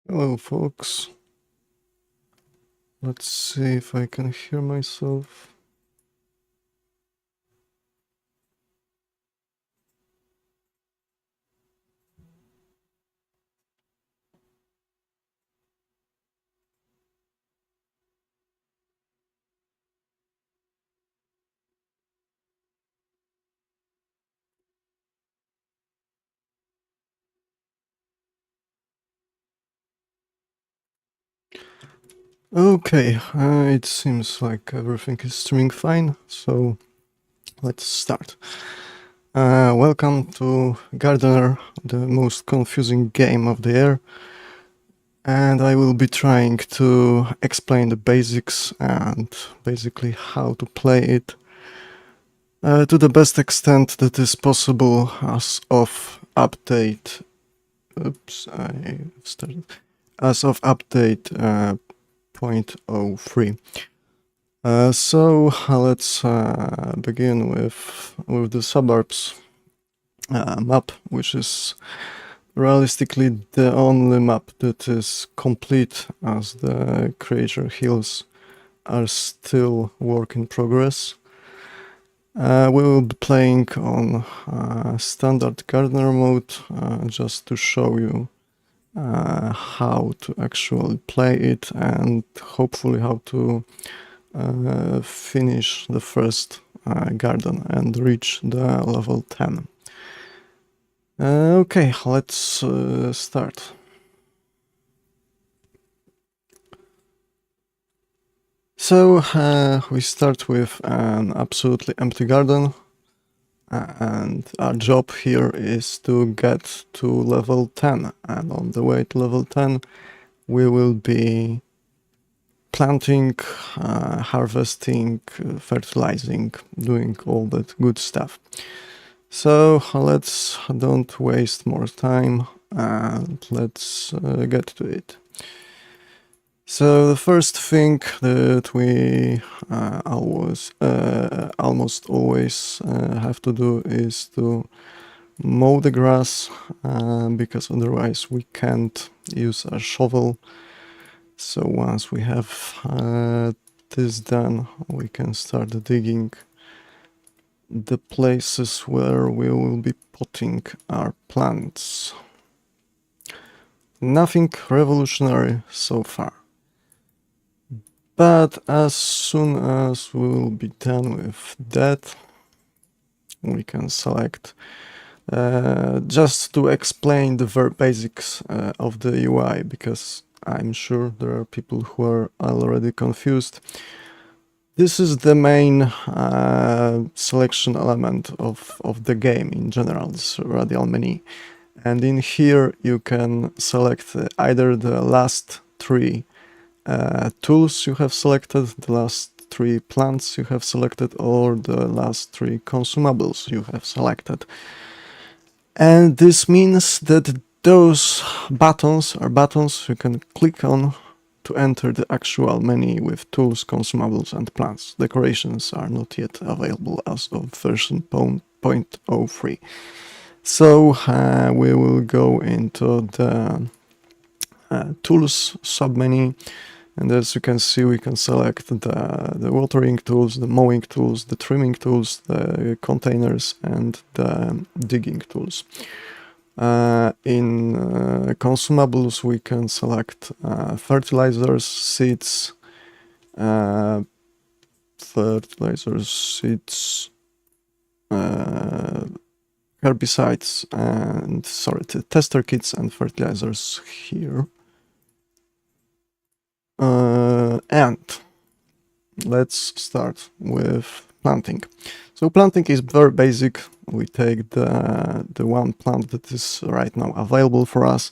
Hello, folks. Let's see if I can hear myself. Okay, it seems like everything is streaming fine, so let's start. Welcome to Gardener, the most confusing game of the year, and I will be trying to explain the basics and basically how to play it to the best extent that is possible as of update. Oops, I started. As of update 0.03. So let's begin with the suburbs map, which is realistically the only map that is complete, as the Creature Hills are still work in progress. We will be playing on standard gardener mode, just to show you how to actually play it and hopefully how to finish the first garden and reach the level 10. Okay, let's start. So we start with an absolutely empty garden, and our job here is to get to level 10, and on the way to level 10 we will be planting, harvesting, fertilizing, doing all that good stuff. So let's don't waste more time and let's get to it. So the first thing that we almost always have to do is to mow the grass, because otherwise we can't use a shovel. So once we have this done, we can start digging the places where we will be putting our plants. Nothing revolutionary so far. But as soon as we'll be done with that, we can select, just to explain the very basics of the UI, because I'm sure there are people who are already confused. This is the main selection element of the game in general, this radial menu. And in here you can select either the last three tools you have selected, the last three plants you have selected, or the last three consumables you have selected. And this means that those buttons are buttons you can click on to enter the actual menu with tools, consumables and plants. Decorations are not yet available as of version 0.03. So we will go into the tools submenu, and as you can see, we can select the watering tools, the mowing tools, the trimming tools, the containers and the digging tools. In consumables we can select fertilizers, seeds, herbicides and tester kits and fertilizers here. And let's start with planting. So planting is very basic. We take the one plant that is right now available for us.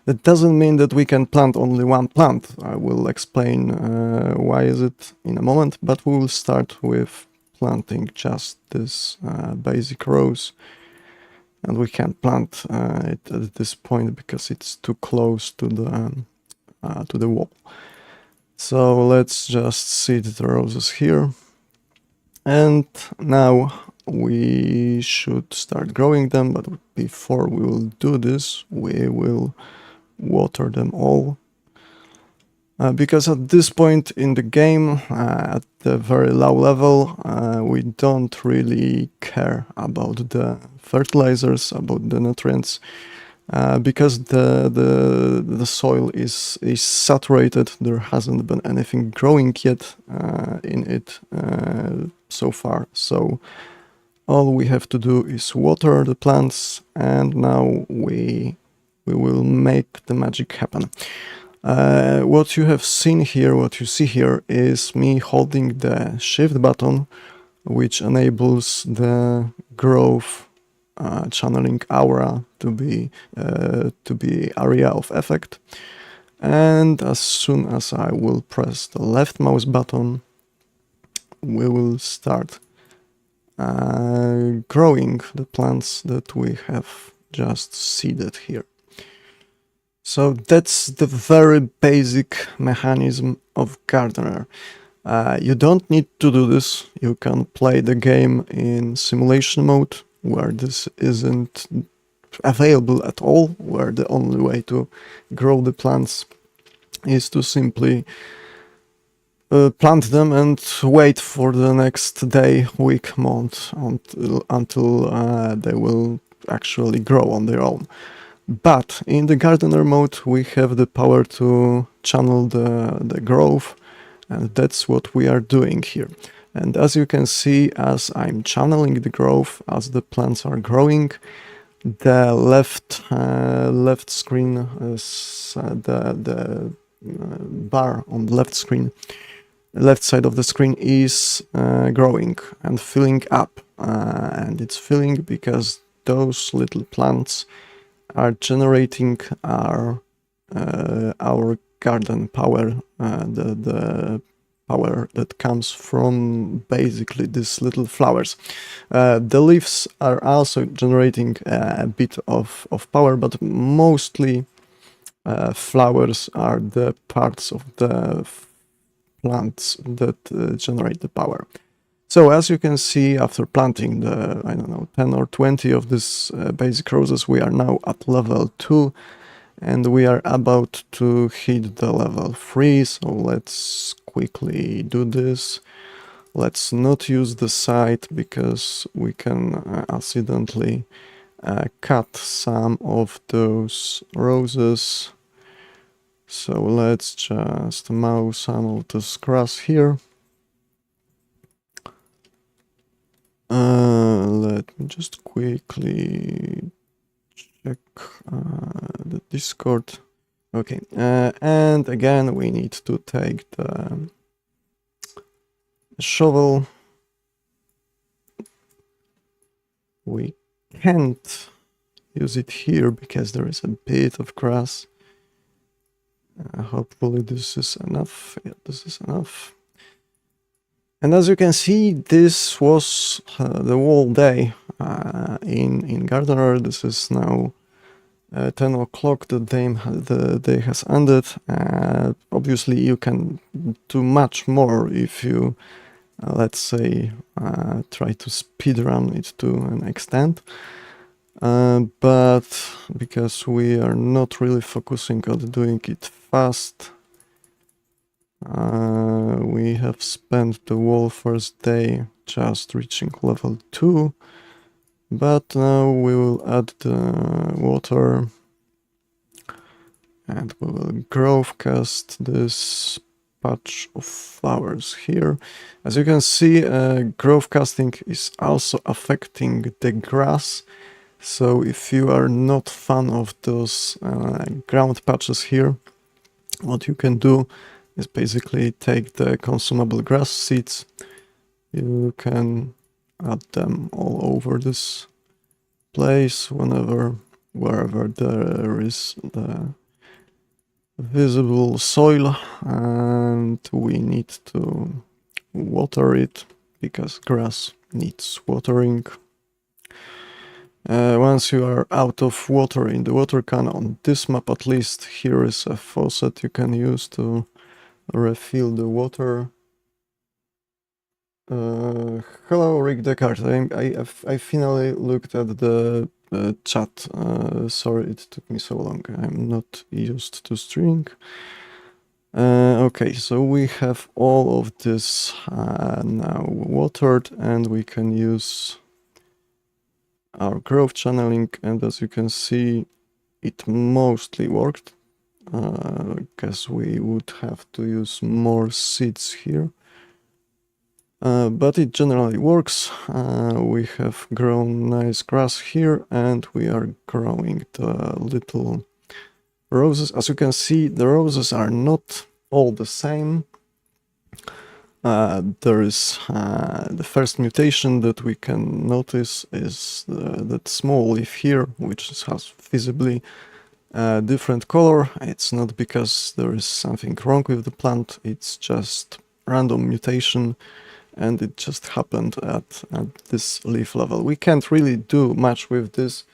That doesn't mean that we can plant only one plant. I will explain why is it in a moment, but we will start with planting just this basic rows. And we can't plant it at this point because it's too close to the wall. So let's just seed the roses here. And now we should start growing them, but before we will do this, we will water them all. Because at this point in the game, at the very low level, we don't really care about the fertilizers, about the nutrients, because the soil is saturated. There hasn't been anything growing yet in it so far. So all we have to do is water the plants, and now we will make the magic happen. What you have seen here, what you see here, is me holding the shift button, which enables the growth channeling aura to be area of effect. And as soon as I will press the left mouse button, we will start growing the plants that we have just seeded here. So that's the very basic mechanism of Gardener. You don't need to do this. You can play the game in simulation mode, where this isn't available at all, where the only way to grow the plants is to simply plant them and wait for the next day, week, month until they will actually grow on their own. But in the Gardener mode we have the power to channel the growth, and that's what we are doing here. And as you can see, as I'm channeling the growth, as the plants are growing, the left screen is the bar on the left side of the screen is growing and filling up, and it's filling because those little plants are generating our garden power, the power that comes from basically these little flowers. The leaves are also generating a bit of power, but mostly flowers are the parts of the plants that generate the power. So as you can see, after planting the, I don't know, 10 or 20 of these basic roses, we are now at level 2, and we are about to hit the level 3, so let's quickly do this. Let's not use the scythe, because we can accidentally cut some of those roses. So let's just mow some of this grass here. Let me just quickly check the Discord. Okay, and again we need to take the shovel. We can't use it here because there is a bit of grass. Hopefully this is enough. Yeah, this is enough. And as you can see, this was the whole day in Gardener. This is now 10 o'clock. The day has ended. Obviously, you can do much more if you, let's say, try to speedrun it to an extent. But because we are not really focusing on doing it fast, we have spent the whole first day just reaching level 2, but now we will add the water and we will growth cast this patch of flowers here. As you can see, growth casting is also affecting the grass. So if you are not fan of those ground patches here, what you can do is basically take the consumable grass seeds. You can add them all over this place wherever there is the visible soil, and we need to water it because grass needs watering. Once you are out of water in the water can, on this map at least, here is a faucet you can use to refill the water. Hello, Rick Descartes. I finally looked at the chat. Sorry it took me so long. I'm not used to streaming. Okay, so we have all of this now watered, and we can use our growth channeling, and as you can see, it mostly worked. Because we would have to use more seeds here. But it generally works. We have grown nice grass here, and we are growing the little roses. As you can see, the roses are not all the same. There is the first mutation that we can notice is that small leaf here, which has visibly a different color. It's not because there is something wrong with the plant, it's just random mutation, and it just happened at this leaf level. We can't really do much with this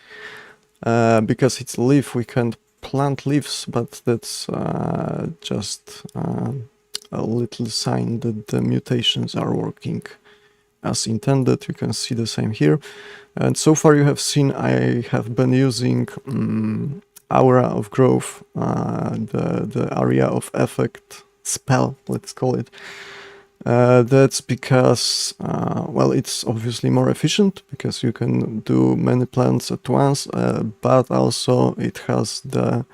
because it's a leaf. We can't plant leaves, but that's just a little sign that the mutations are working as intended. You can see the same here. And so far you have seen I have been using Aura of Growth, the area of effect spell, let's call it. That's because, well, it's obviously more efficient because you can do many plants at once, but also it has the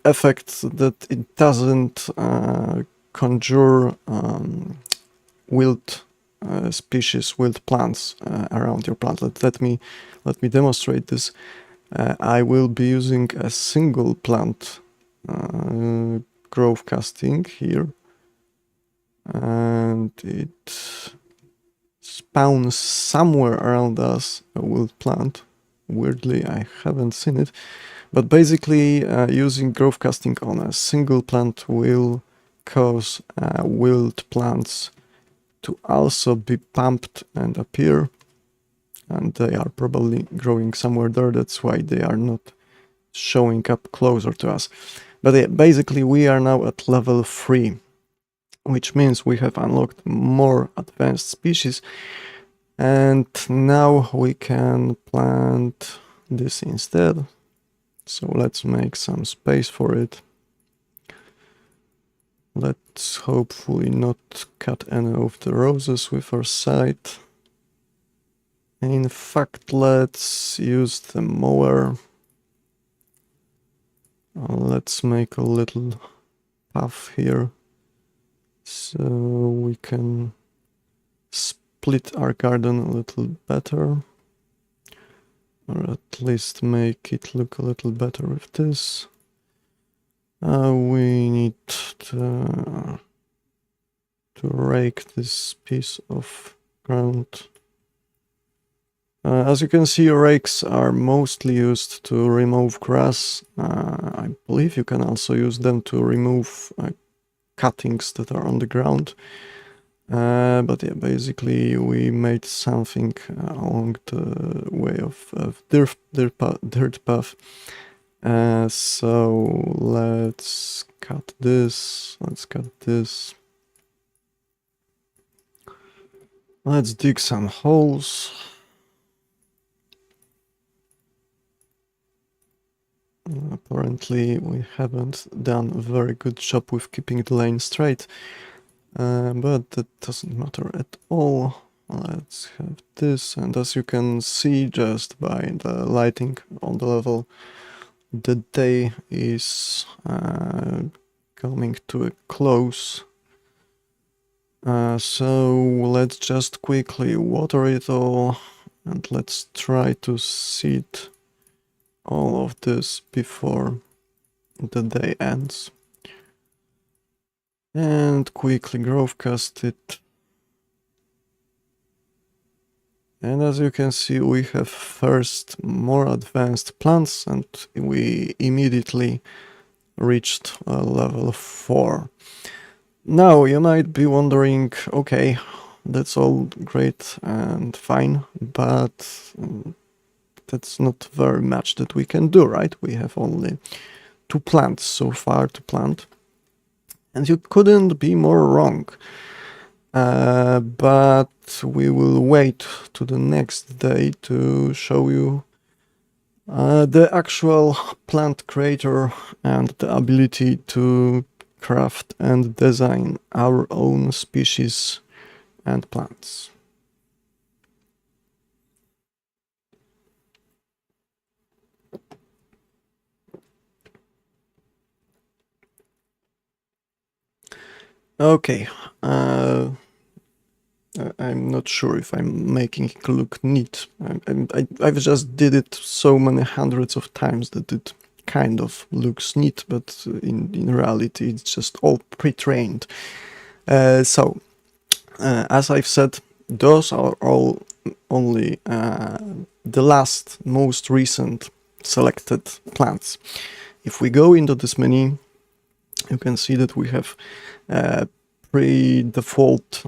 effect that it doesn't conjure wild species, wild plants around your plant. Let me demonstrate this. I will be using a single plant growth casting here, and it spawns somewhere around us a wild plant. Weirdly, I haven't seen it, but basically using growth casting on a single plant will cause wild plants to also be pumped and appear, and they are probably growing somewhere there. That's why they are not showing up closer to us. But yeah, basically we are now at level 3, which means we have unlocked more advanced species, and now we can plant this instead. So let's make some space for it. Let's hopefully not cut any of the roses with our scythe. In fact, let's use the mower. Let's make a little path here so we can split our garden a little better, or at least make it look a little better with this. We need to rake this piece of ground. As you can see, rakes are mostly used to remove grass. I believe you can also use them to remove cuttings that are on the ground. But yeah, basically we made something along the way of dirt path. So let's cut this, let's cut this. Let's dig some holes. Apparently we haven't done a very good job with keeping the lane straight, but that doesn't matter at all. Let's have this, and as you can see just by the lighting on the level, the day is coming to a close. So let's just quickly water it all, and let's try to seed all of this before the day ends. And quickly growthcast it. And as you can see, we have first more advanced plants, and we immediately reached level 4. Now you might be wondering, okay, that's all great and fine, but that's not very much that we can do, right? We have only 2 plants so far to plant, and you couldn't be more wrong. But we will wait to the next day to show you the actual plant creator and the ability to craft and design our own species and plants. Okay, I'm not sure if I'm making it look neat. I've just did it so many hundreds of times that it kind of looks neat, but in reality it's just all pre-trained. So, as I've said, those are all only the last, most recent selected plants. If we go into this menu, you can see that we have pre-default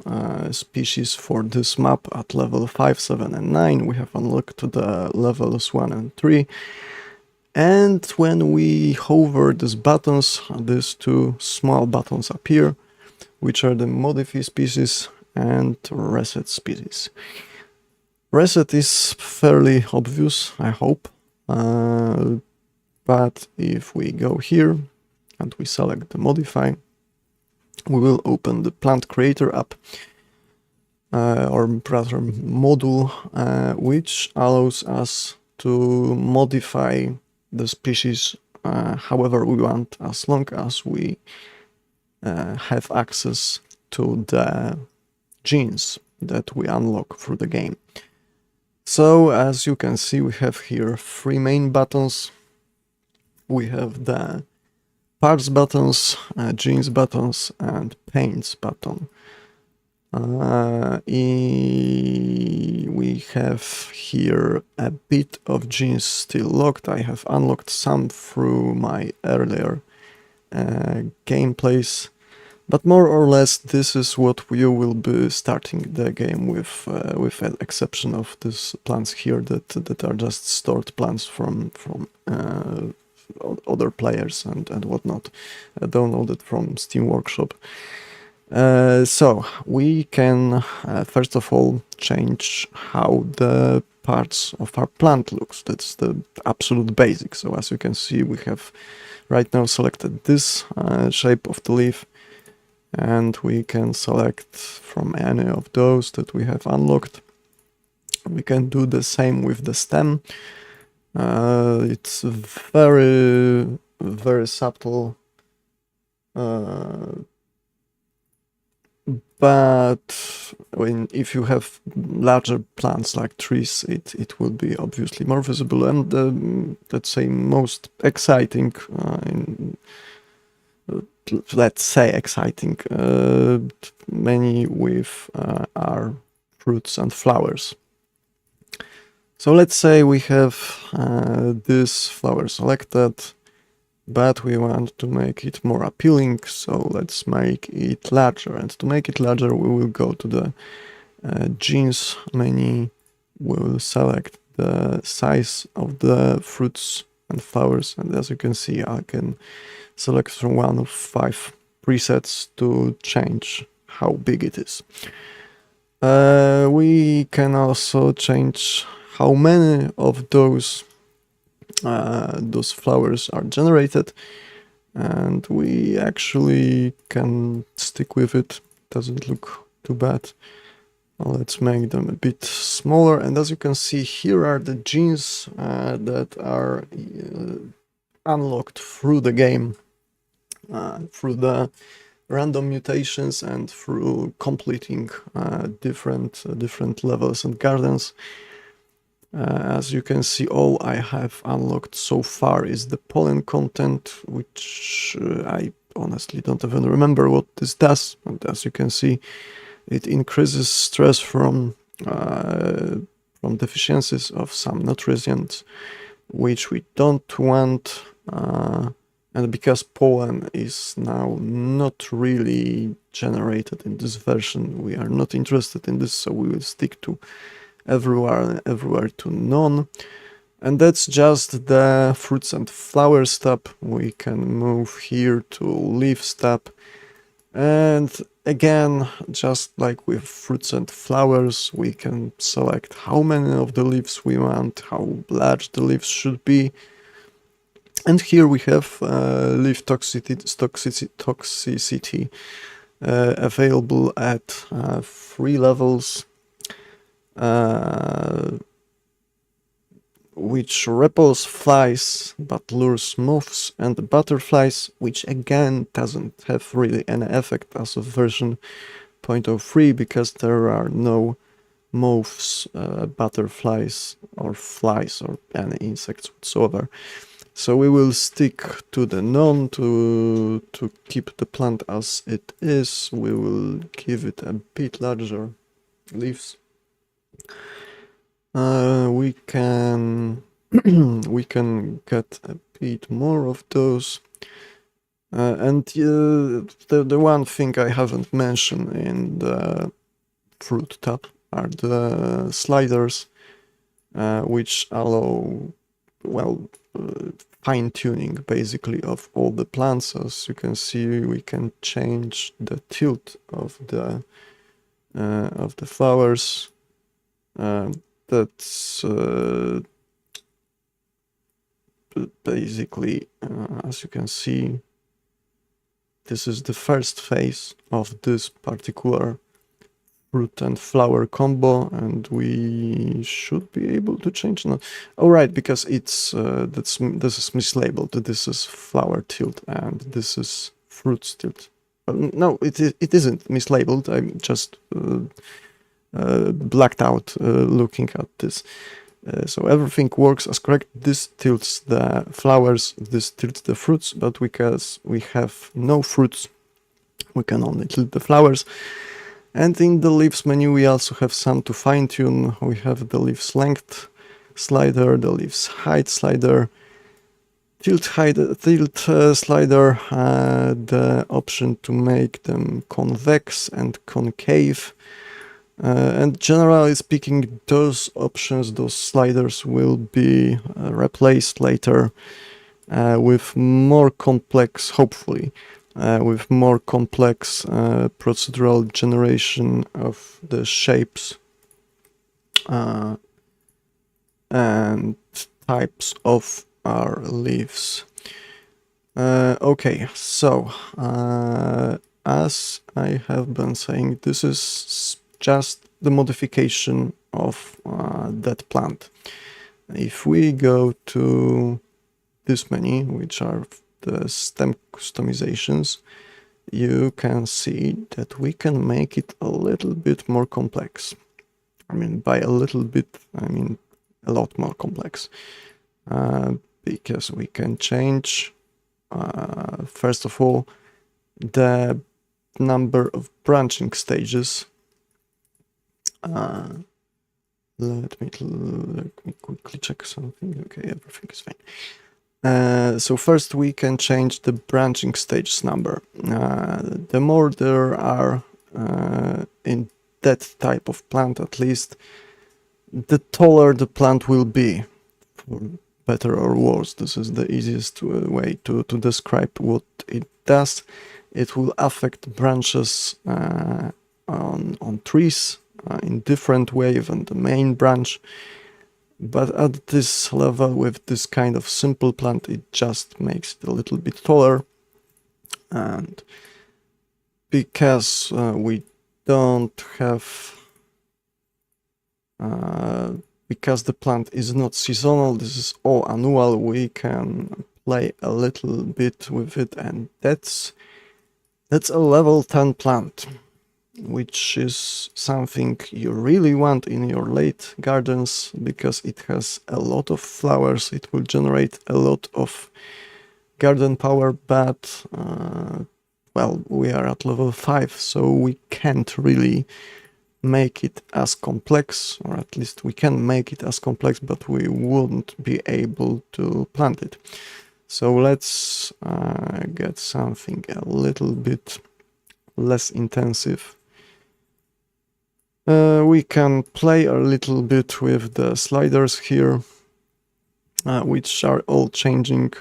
species for this map at level 5, 7 and 9. We have unlocked the levels 1 and 3. And when we hover these buttons, these 2 small buttons appear, which are the modify species and reset species. Reset is fairly obvious, I hope, but if we go here and we select the modify, we will open the plant creator app, or rather module, which allows us to modify the species however we want, as long as we have access to the genes that we unlock through the game. So as you can see, we have here 3 main buttons. We have the parts buttons, genes buttons, and paints button. We have here a bit of genes still locked. I have unlocked some through my earlier gameplays, but more or less this is what you will be starting the game with an exception of these plants here that are just stored plants from other players and whatnot, downloaded from Steam Workshop. So we can first of all change how the parts of our plant looks. That's the absolute basic. So as you can see, we have right now selected this shape of the leaf, and we can select from any of those that we have unlocked. We can do the same with the stem. It's very very subtle, but if you have larger plants like trees, it will be obviously more visible. And let's say most exciting, many with are fruits and flowers. So let's say we have this flower selected, but we want to make it more appealing, so let's make it larger. And to make it larger, we will go to the genes menu. We will select the size of the fruits and flowers, and as you can see, I can select from one of 5 presets to change how big it is. We can also change how many of those flowers are generated, and we actually can stick with it. Doesn't look too bad. Let's make them a bit smaller, and as you can see, here are the genes that are unlocked through the game, through the random mutations and through completing different levels and gardens. As you can see, all I have unlocked so far is the pollen content, which I honestly don't even remember what this does. And as you can see, it increases stress from deficiencies of some nutrients, which we don't want. And because pollen is now not really generated in this version, we are not interested in this, so we will stick to everywhere to none. And that's just the fruits and flowers tab. We can move here to leaves tab, and again, just like with fruits and flowers, we can select how many of the leaves we want, how large the leaves should be. And here we have leaf toxicity available at 3 levels, which repels flies but lures moths and butterflies, which again doesn't have really any effect as of version 0.03, because there are no moths, butterflies or flies or any insects whatsoever. So we will stick to the none to keep the plant as it is. We will give it a bit larger leaves. We can we can get a bit more of those. And the one thing I haven't mentioned in the fruit tab are the sliders, which allow, well, fine-tuning basically of all the plants. As you can see, we can change the tilt of the flowers. That's basically, as you can see, this is the first phase of this particular fruit and flower combo, and we should be able to change now. Oh, right, because it's this is mislabeled. This is flower tilt and this is fruit tilt. No, it isn't mislabeled. I'm just blacked out looking at this. So everything works as correct. This tilts the flowers, this tilts the fruits, but because we have no fruits, we can only tilt the flowers. And in the leaves menu, we also have some to fine tune. We have the leaves length slider, the leaves height slider, tilt slider, the option to make them convex and concave. And generally speaking, those options, those sliders will be replaced later with more complex, hopefully, with more complex procedural generation of the shapes and types of our leaves. Okay, so as I have been saying, this is just the modification of that plant. If we go to this menu, which are the stem customizations, you can see that we can make it a little bit more complex. I mean, by a little bit, I mean a lot more complex. Because we can change, first of all, the number of branching stages. Let me quickly check something. Okay, everything is fine. So first we can change the branching stages number. The more there are in that type of plant, at least, the taller the plant will be, for better or worse. This is the easiest way to describe what it does. It will affect branches on trees in different way than the main branch. But at this level, with this kind of simple plant, it just makes it a little bit taller. And because we don't have... because the plant is not seasonal, this is all annual, we can play a little bit with it, and that's a level 10 plant, which is something you really want in your late gardens, because it has a lot of flowers, it will generate a lot of garden power, but well, we are at level 5, so we can't really make it as complex, or at least we can make it as complex, but we wouldn't be able to plant it. So let's get something a little bit less intensive. We can play a little bit with the sliders here, which are all changing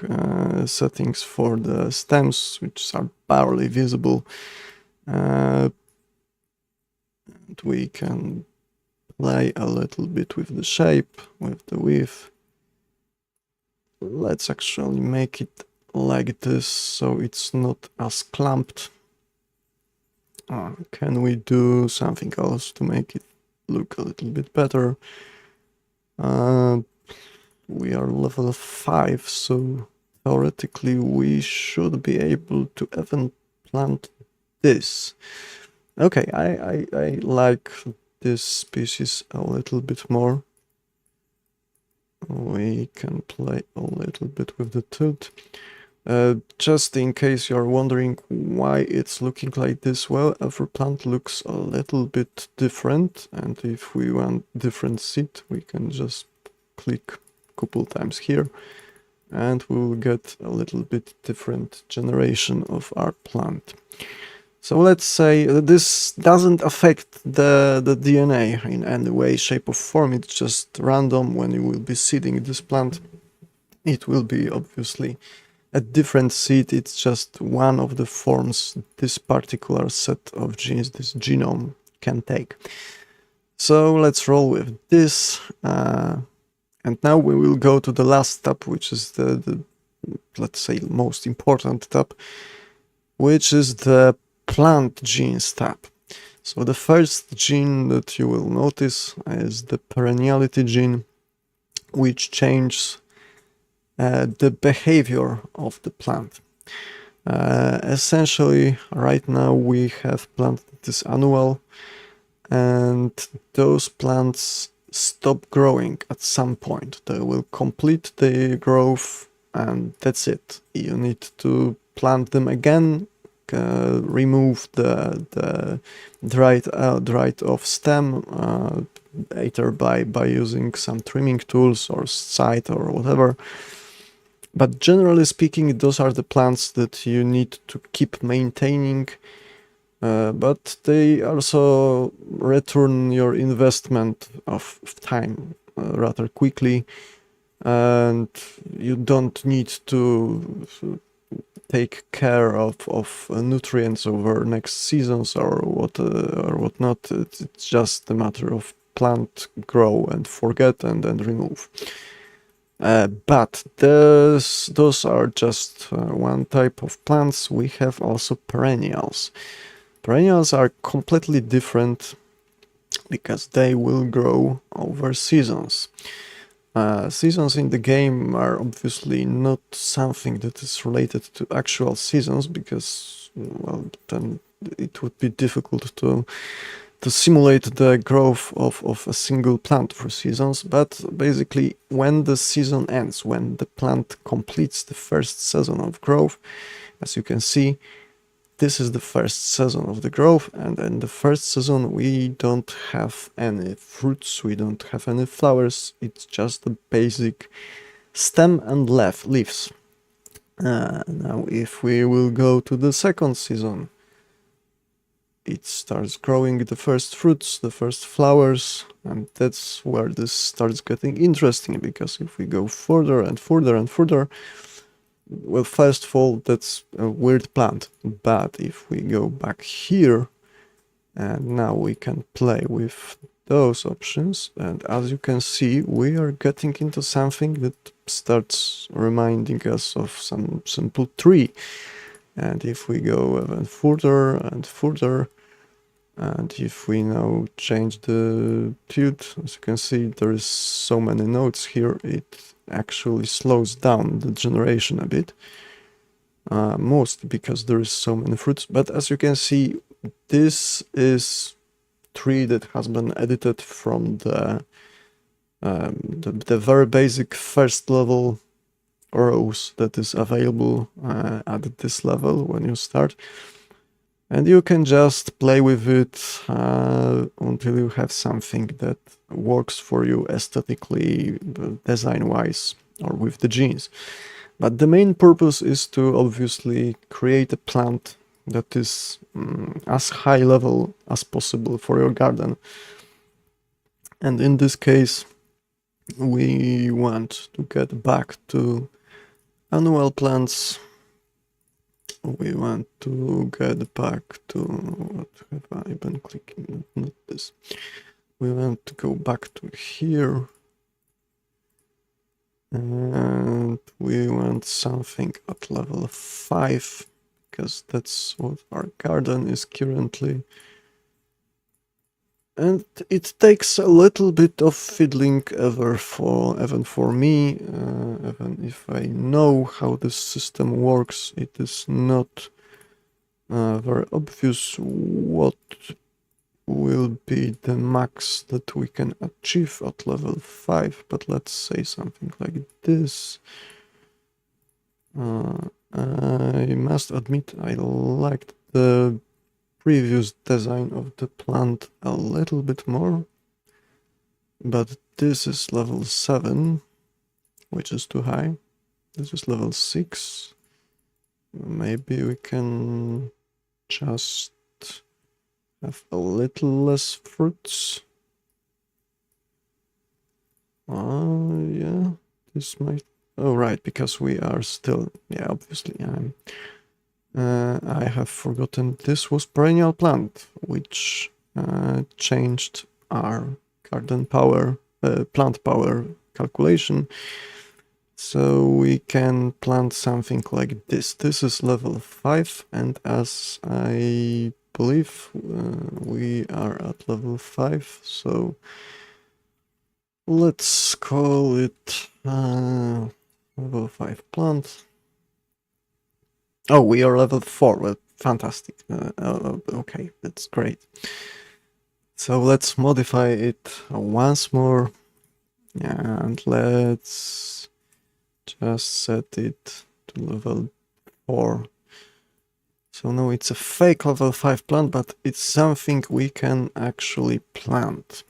settings for the stems, which are barely visible. And we can play a little bit with the shape, with the width. Let's actually make it like this, so it's not as clumped. Can we do something else to make it look a little bit better? We are level 5, so theoretically we should be able to even plant this. Okay, I like this species a little bit more. We can play a little bit with the tilt. Just in case you're wondering why it's looking like this, well, every plant looks a little bit different, and if we want different seed, we can just click a couple times here, and we'll get a little bit different generation of our plant. So let's say that this doesn't affect the DNA in any way, shape or form. It's just random. When you will be seeding this plant, it will be obviously a different seed. It's just one of the forms this particular set of genes, this genome, can take. So let's roll with this. And now we will go to the last step, which is the let's say, most important step, which is the plant genes tab. So the first gene that you will notice is the perenniality gene, which changes the behavior of the plant. Essentially, right now we have plant that is annual, and those plants stop growing at some point. They will complete the growth, and that's it. You need to plant them again, remove the dried off stem, either by using some trimming tools or scythe or whatever. But generally speaking, those are the plants that you need to keep maintaining, but they also return your investment of time rather quickly, and you don't need to take care of nutrients over next seasons or whatnot. It's just a matter of plant grow and forget and then remove. But those are just one type of plants. We have also perennials. Perennials are completely different because they will grow over seasons. Seasons in the game are obviously not something that is related to actual seasons because, well, then it would be difficult to simulate the growth of a single plant for seasons. But basically, when the season ends, when the plant completes the first season of growth, as you can see, this is the first season of the growth, and in the first season we don't have any fruits, we don't have any flowers, it's just the basic stem and leaves. Now if we will go to the second season, it starts growing the first fruits, the first flowers, and that's where this starts getting interesting, because if we go further and further and further, well, first of all, that's a weird plant, but if we go back here, and now we can play with those options, and as you can see, we are getting into something that starts reminding us of some simple tree. And if we go even further and further, and if we now change the tune, as you can see, there is so many notes here, it actually slows down the generation a bit. Mostly because there is so many fruits, but as you can see, this is tree that has been edited from the very basic first level rows that is available at this level when you start, and you can just play with it until you have something that works for you aesthetically, design wise, or with the genes. But the main purpose is to obviously create a plant that is as high level as possible for your garden. And in this case, we want to get back to annual plants. We want to get back to, what have I been clicking? Not this. We want to go back to here. And we want something at level 5, because that's what our garden is currently. And it takes a little bit of fiddling even for me, even if I know how this system works, it is not very obvious what will be the max that we can achieve at level 5, but let's say something like this. I must admit I liked the previous design of the plant a little bit more, but this is level 7, which is too high. This is level 6. Maybe we can just have a little less fruits. Yeah, this might... Oh, right, because we are still... Yeah, obviously, I have forgotten this was perennial plant, which changed our garden power, plant power calculation. So we can plant something like this. This is level 5, and as I believe we are at level 5, so let's call it level 5 plant. Oh, we are level 4. Well, fantastic. Okay, that's great. So let's modify it once more, and let's just set it to level 4. So now it's a fake level 5 plant, but it's something we can actually plant.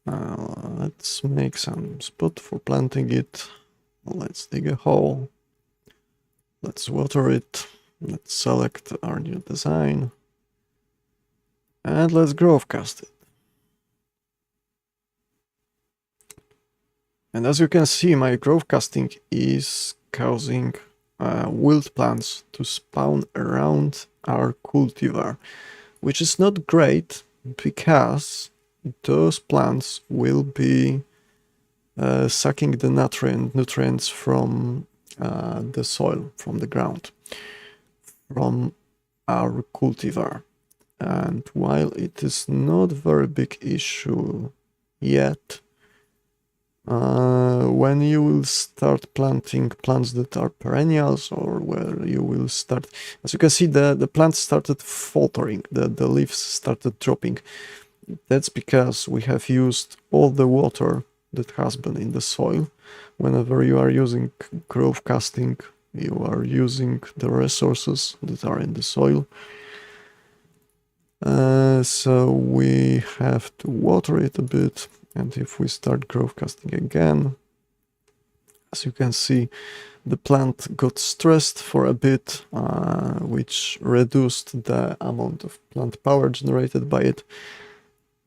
Let's make some spot for planting it. Let's dig a hole. Let's water it. Let's select our new design. And let's growthcast it. And as you can see, my growthcasting is causing wild plants to spawn around our cultivar, which is not great because those plants will be sucking the nutrients from the soil, from the ground, from our cultivar. And while it is not a very big issue yet, when you will start planting plants that are perennials, or where you will start, as you can see, the plants started faltering, the leaves started dropping. That's because we have used all the water that has been in the soil. Whenever you are using growth casting, you are using the resources that are in the soil. So we have to water it a bit, and if we start growth casting again, as you can see, the plant got stressed for a bit, which reduced the amount of plant power generated by it,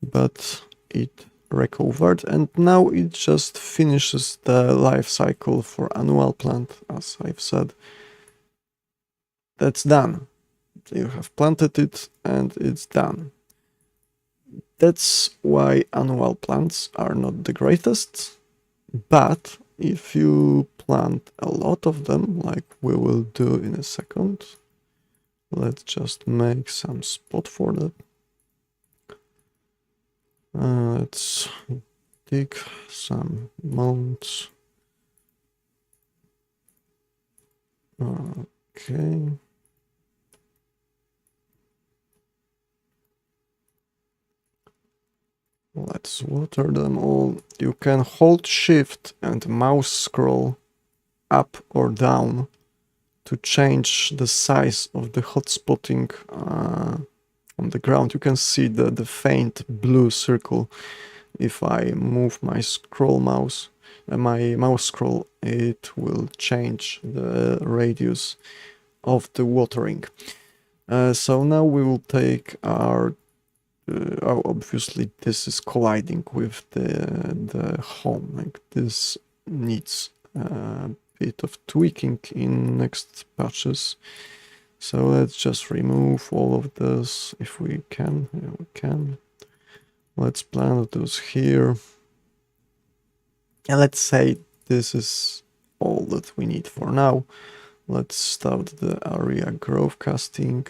but it recovered, and now it just finishes the life cycle for annual plant. As I've said, that's done. You have planted it and it's done. That's why annual plants are not the greatest, but if you plant a lot of them, like we will do in a second, let's just make some spot for that. Let's dig some mounds. Okay. Let's water them all. You can hold shift and mouse scroll up or down to change the size of the hot spotting on the ground. You can see the faint blue circle. If I move my mouse scroll, it will change the radius of the watering. So now we will take our obviously this is colliding with the home, like this needs a bit of tweaking in next patches. So let's just remove all of this if we can. Yeah, we can. Let's plant those here, and let's say this is all that we need for now. Let's start the area growth casting.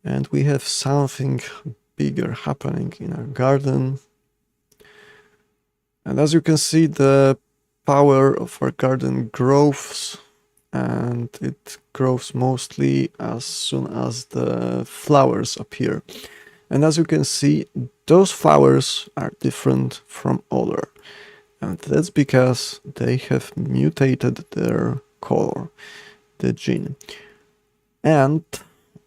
And we have something bigger happening in our garden. And as you can see, the power of our garden grows, and it grows mostly as soon as the flowers appear. And as you can see, those flowers are different from other. And that's because they have mutated their color, the gene. And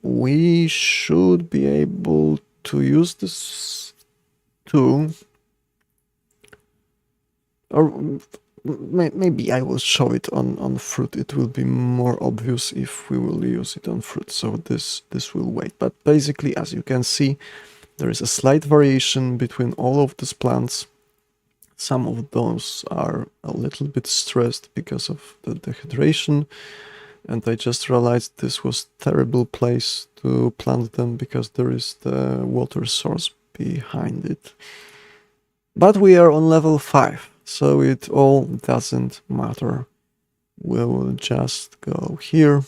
we should be able to use this too, or maybe I will show it on fruit. It will be more obvious if we will use it on fruit, so this will wait. But basically, as you can see, there is a slight variation between all of these plants. Some of those are a little bit stressed because of the dehydration. And I just realized this was a terrible place to plant them because there is the water source behind it. But we are on level 5, so it all doesn't matter. We will just go here,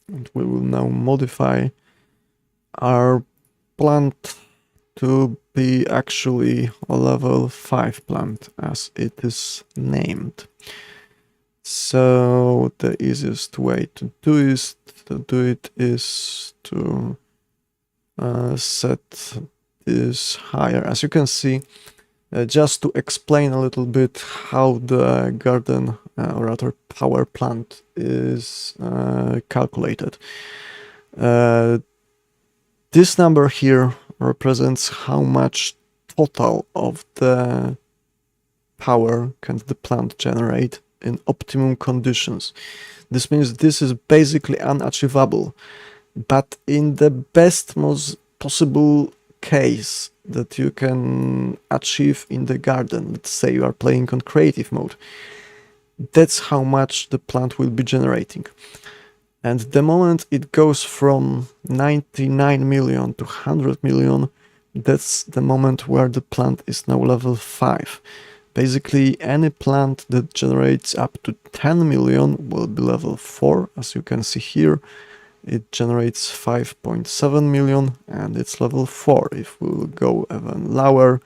and we will now modify our plant to be actually a level 5 plant, as it is named. So the easiest way to do it is to set this higher. As you can see, just to explain a little bit how the garden or rather power plant is calculated. This number here represents how much total of the power can the plant generate in optimum conditions. This means this is basically unachievable, but in the best most possible case that you can achieve in the garden, let's say you are playing on creative mode, that's how much the plant will be generating. And the moment it goes from 99 million to 100 million, that's the moment where the plant is now level 5. Basically, any plant that generates up to 10 million will be level 4, as you can see here. it generates 5.7 million, and it's level 4. If we go even lower,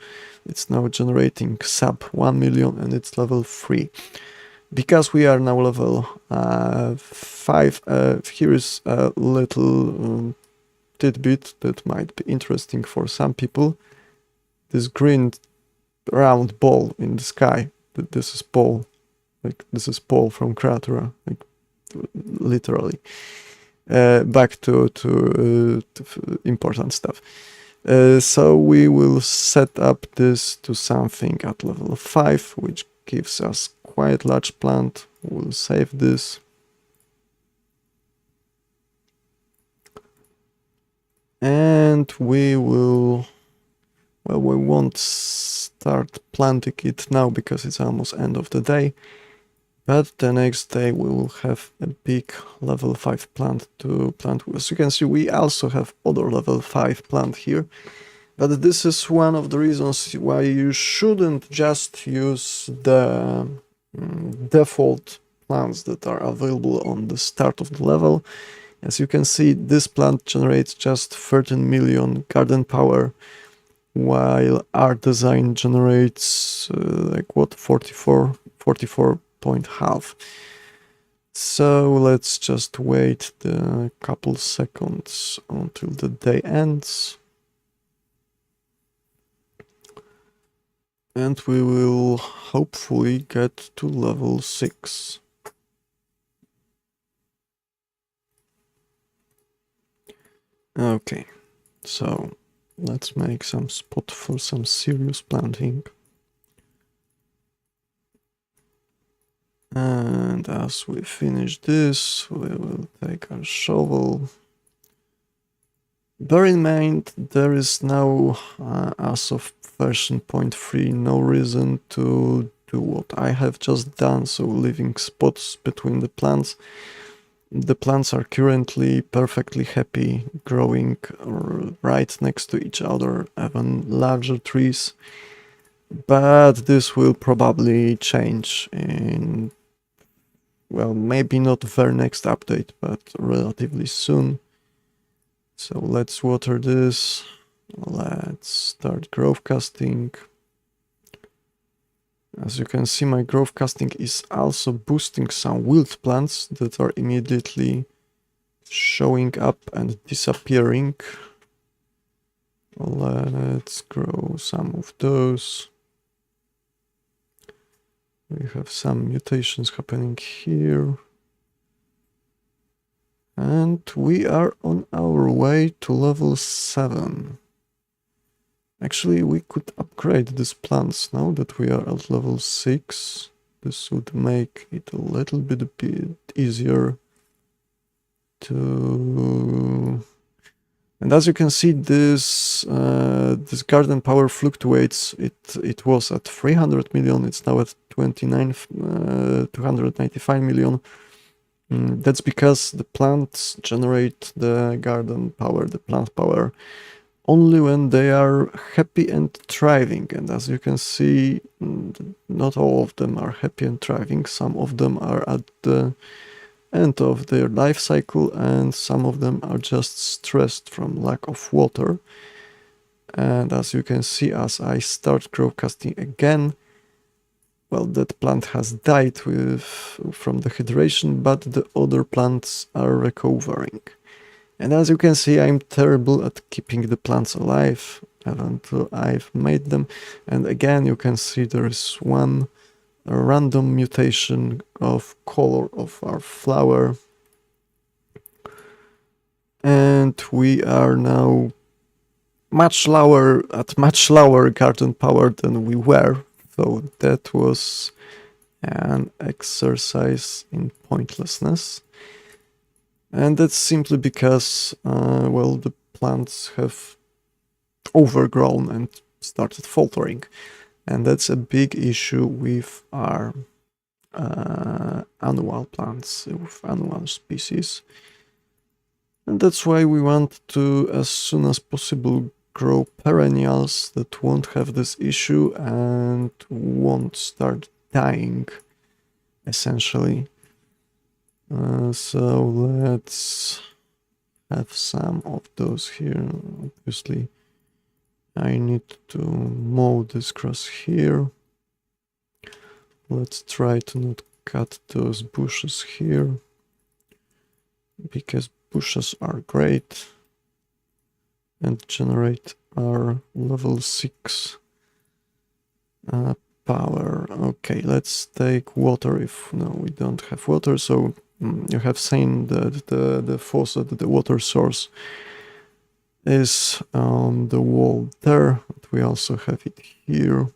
it's now generating sub 1 million, and it's level 3. Because we are now level 5, here is a little tidbit that might be interesting for some people. This green round ball in the sky, this is Paul, like this is Paul from Kratura, like literally. Back to important stuff. So we will set up this to something at level 5, which gives us quite large plant. We'll save this. And we will, well, we won't start planting it now because it's almost end of the day. But the next day we will have a big level 5 plant to plant. As you can see, we also have other level 5 plant here. But this is one of the reasons why you shouldn't just use the default plants that are available on the start of the level. As you can see, this plant generates just 13 million garden power, while our design generates like what, 44 point half. So let's just wait a couple seconds until the day ends. And we will hopefully get to level 6. Okay, so let's make some spot for some serious planting. And as we finish this, we will take our shovel. Bear in mind, there is now, as of version 0.3, no reason to do what I have just done, so leaving spots between the plants. The plants are currently perfectly happy growing right next to each other, even larger trees. But this will probably change in, well, maybe not the very next update, but relatively soon. So let's water this. Let's start growth casting. As you can see, my growth casting is also boosting some wild plants that are immediately showing up and disappearing. Let's grow some of those. We have some mutations happening here. And we are on our way to level 7. Actually, we could upgrade these plants now that we are at level 6. This would make it a little bit easier to... And as you can see, this garden power fluctuates. It was at 300 million, it's now at 295 million. That's because the plants generate the garden power, the plant power, only when they are happy and thriving. And as you can see, not all of them are happy and thriving. Some of them are at the end of their life cycle, and some of them are just stressed from lack of water. And as you can see, as I start growth casting again, well, that plant has died from the hydration, but the other plants are recovering. And as you can see, I'm terrible at keeping the plants alive until I've made them. And again, you can see there is one random mutation of color of our flower. And we are now much lower garden power than we were. So that was an exercise in pointlessness. And that's simply because, well, the plants have overgrown and started faltering. And that's a big issue with our annual plants, with annual species. And that's why we want to, as soon as possible, grow perennials that won't have this issue and won't start dying, essentially. So let's have some of those here. Obviously, I need to mow this grass here. Let's try to not cut those bushes here, because bushes are great and generate our level 6 power. Okay, let's take water if no, we don't have water. So you have seen that the faucet, the water source, is on the wall there, but we also have it here.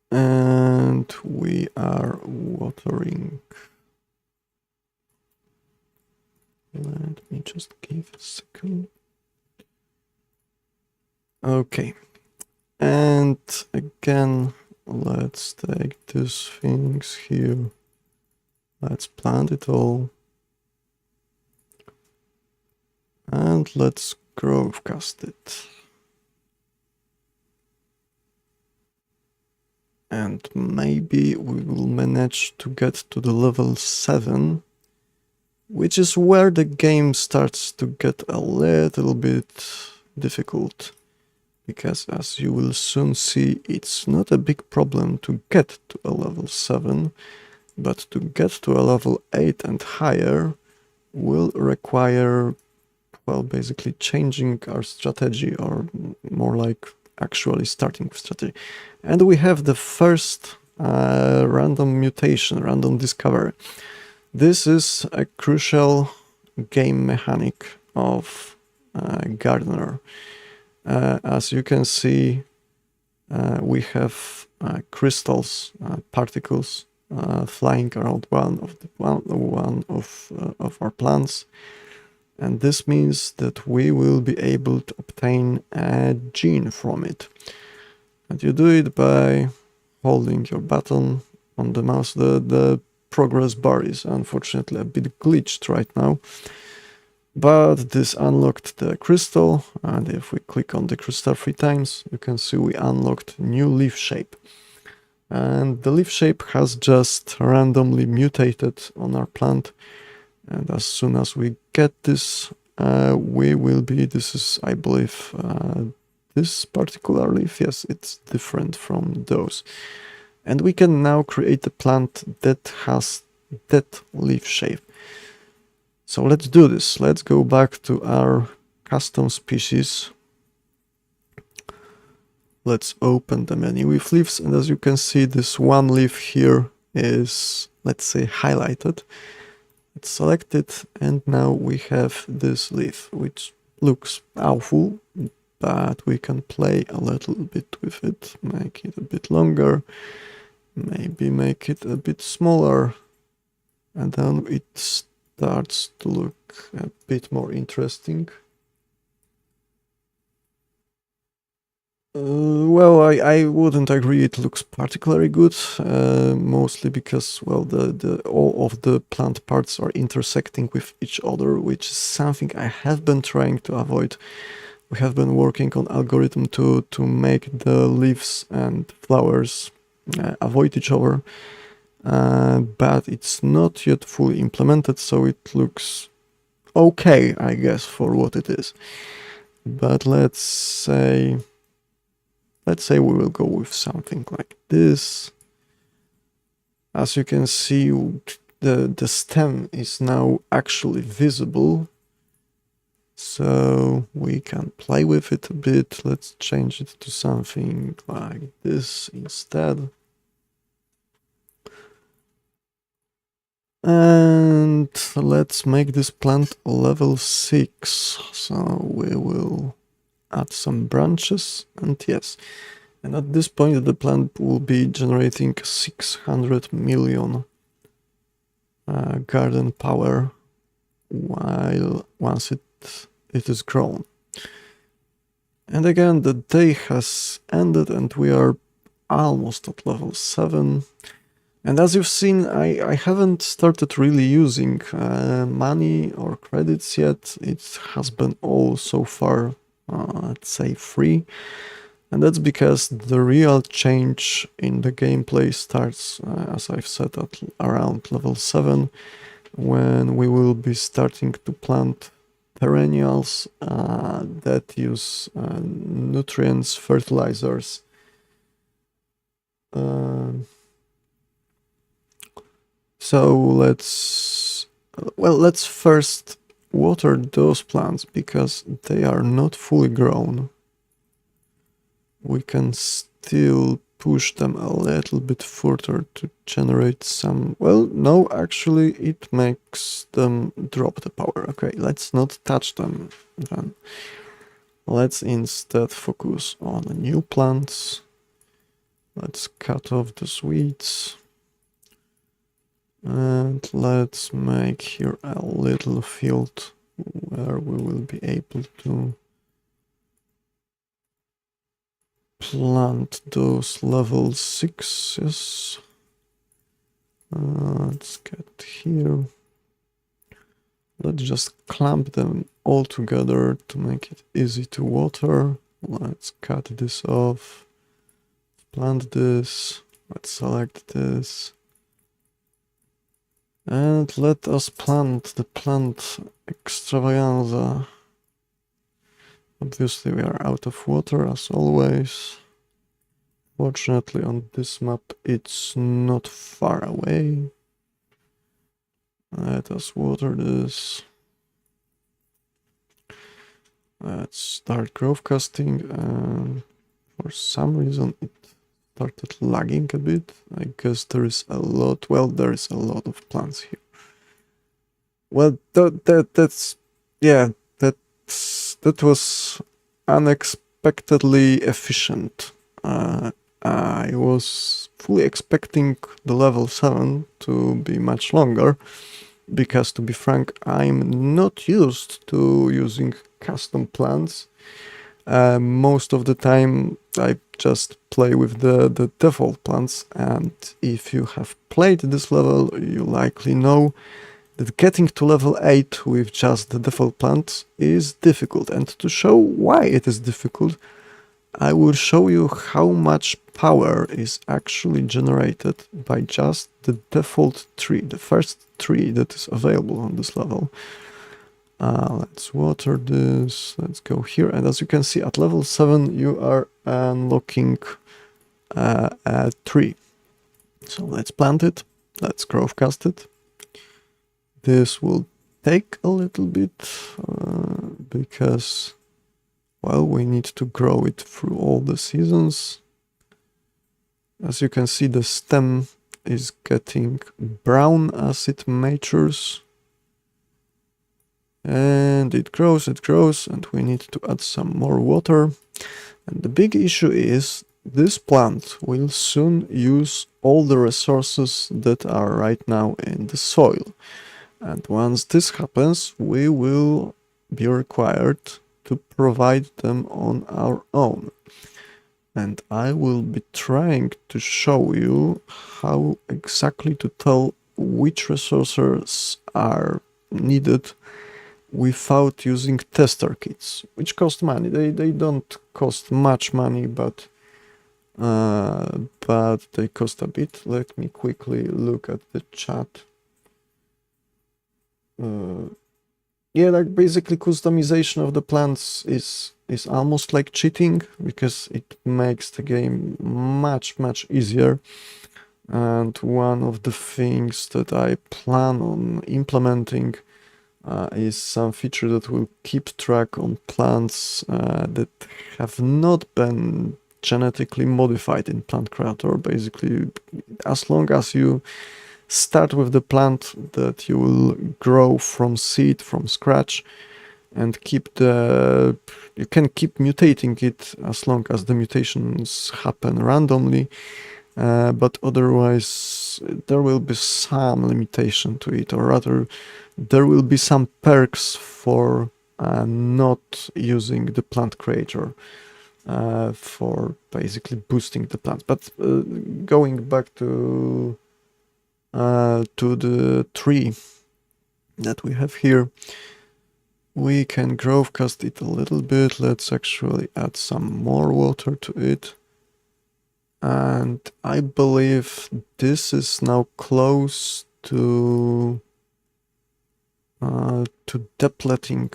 And we are watering. Let me just give a second. Okay. And again, let's take these things here. Let's plant it all. And let's Grovecast it. And maybe we will manage to get to the level 7, which is where the game starts to get a little bit difficult. Because as you will soon see, it's not a big problem to get to a level 7, but to get to a level 8 and higher will require, well, basically changing our strategy, or more like actually starting with strategy. And we have the first random mutation, random discovery. This is a crucial game mechanic of Gardener. As you can see, we have crystals, particles flying around one of our plants, and this means that we will be able to obtain a gene from it. And you do it by holding your button on the mouse. The progress bar is unfortunately a bit glitched right now, but this unlocked the crystal, and if we click on the crystal 3 times, you can see we unlocked new leaf shape. And the leaf shape has just randomly mutated on our plant, and as soon as we get this, we will be, this is, I believe, this particular leaf, yes, it's different from those. And we can now create a plant that has that leaf shape. So let's do this. Let's go back to our custom species. Let's open the menu with leaves, and as you can see, this one leaf here is, let's say, highlighted. It's selected, and now we have this leaf, which looks awful, but we can play a little bit with it, make it a bit longer, maybe make it a bit smaller, and then it starts to look a bit more interesting. Well, I wouldn't agree it looks particularly good, mostly because, well, all of the plant parts are intersecting with each other, which is something I have been trying to avoid. We have been working on algorithm to make the leaves and flowers avoid each other, but it's not yet fully implemented, so it looks okay, I guess, for what it is. But let's say we will go with something like this. As you can see, the stem is now actually visible, so we can play with it a bit. Let's change it to something like this instead. And let's make this plant level 6. So we will add some branches, and yes, and at this point the plant will be generating 600 million garden power once it is grown. And again, the day has ended and we are almost at level 7. And as you've seen, I haven't started really using money or credits yet. It has been all so far, let's say, free. And that's because the real change in the gameplay starts, as I've said, at around level 7, when we will be starting to plant perennials that use nutrients, fertilizers. So let's first water those plants because they are not fully grown. We can still push them a little bit further to generate some... Well, no, actually it makes them drop the power. Okay, let's not touch them then. Let's instead focus on new plants. Let's cut off the weeds. And let's make here a little field where we will be able to plant those level 6s. Let's get here. Let's just clamp them all together to make it easy to water. Let's cut this off. Plant this. Let's select this. And let us plant the plant extravaganza. Obviously we are out of water as always. Fortunately on this map it's not far away. Let us water this. Let's start growth casting, and for some reason it started lagging a bit. I guess there is a lot, well, there is a lot of plants here. Well, that was unexpectedly efficient. I was fully expecting the level 7 to be much longer, because to be frank, I'm not used to using custom plants. Most of the time I just play with the default plants, and if you have played this level, you likely know that getting to level 8 with just the default plants is difficult. And to show why it is difficult, I will show you how much power is actually generated by just the default tree, the first tree that is available on this level. Let's water this, let's go here, and as you can see at level 7 you are unlocking a tree. So let's plant it, let's growth cast it. This will take a little bit because, well, we need to grow it through all the seasons. As you can see, the stem is getting brown as it matures. And it grows, and we need to add some more water. And the big issue is this plant will soon use all the resources that are right now in the soil. And once this happens, we will be required to provide them on our own. And I will be trying to show you how exactly to tell which resources are needed without using tester kits, which cost money. They don't cost much money, but they cost a bit. Let me quickly look at the chat. Yeah, like basically customization of the plants is almost like cheating, because it makes the game much easier. And one of the things that I plan on implementing is some feature that will keep track on plants that have not been genetically modified in Plant Creator. Basically, as long as you start with the plant that you will grow from seed, from scratch, and you can keep mutating it as long as the mutations happen randomly, but otherwise there will be some limitation to it, or rather there will be some perks for not using the Plant Creator for basically boosting the plants. But going back to the tree that we have here, we can growthcast it a little bit. Let's actually add some more water to it. And I believe this is now close to depleting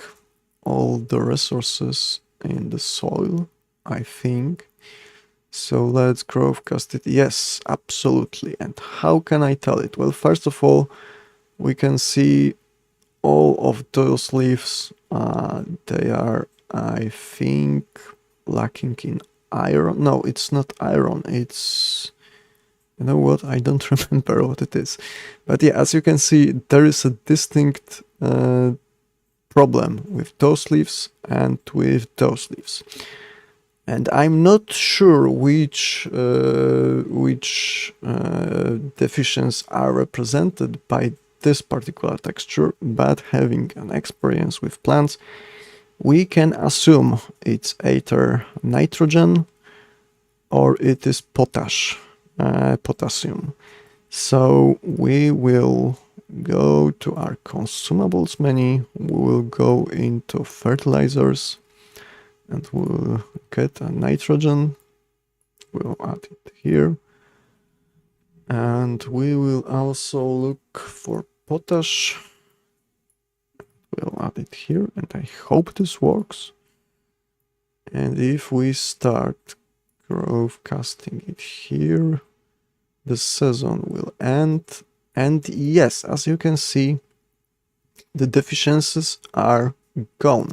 all the resources in the soil, I think. So let's growthcast it. Yes, absolutely. And how can I tell it? Well, first of all, we can see all of those leaves, they are, I think, lacking in iron. No, it's not iron. It's, you know what? I don't remember what it is. But yeah, as you can see, there is a distinct problem with those leaves and with those leaves. And I'm not sure which deficiencies are represented by this particular texture, but having an experience with plants, we can assume it's either nitrogen or it is potassium. So we will go to our consumables menu, we will go into fertilizers, and we'll get a nitrogen, we'll add it here, and we will also look for potash, we'll add it here, and I hope this works. And if we start growthcasting it here, the season will end, and yes, as you can see, the deficiencies are gone.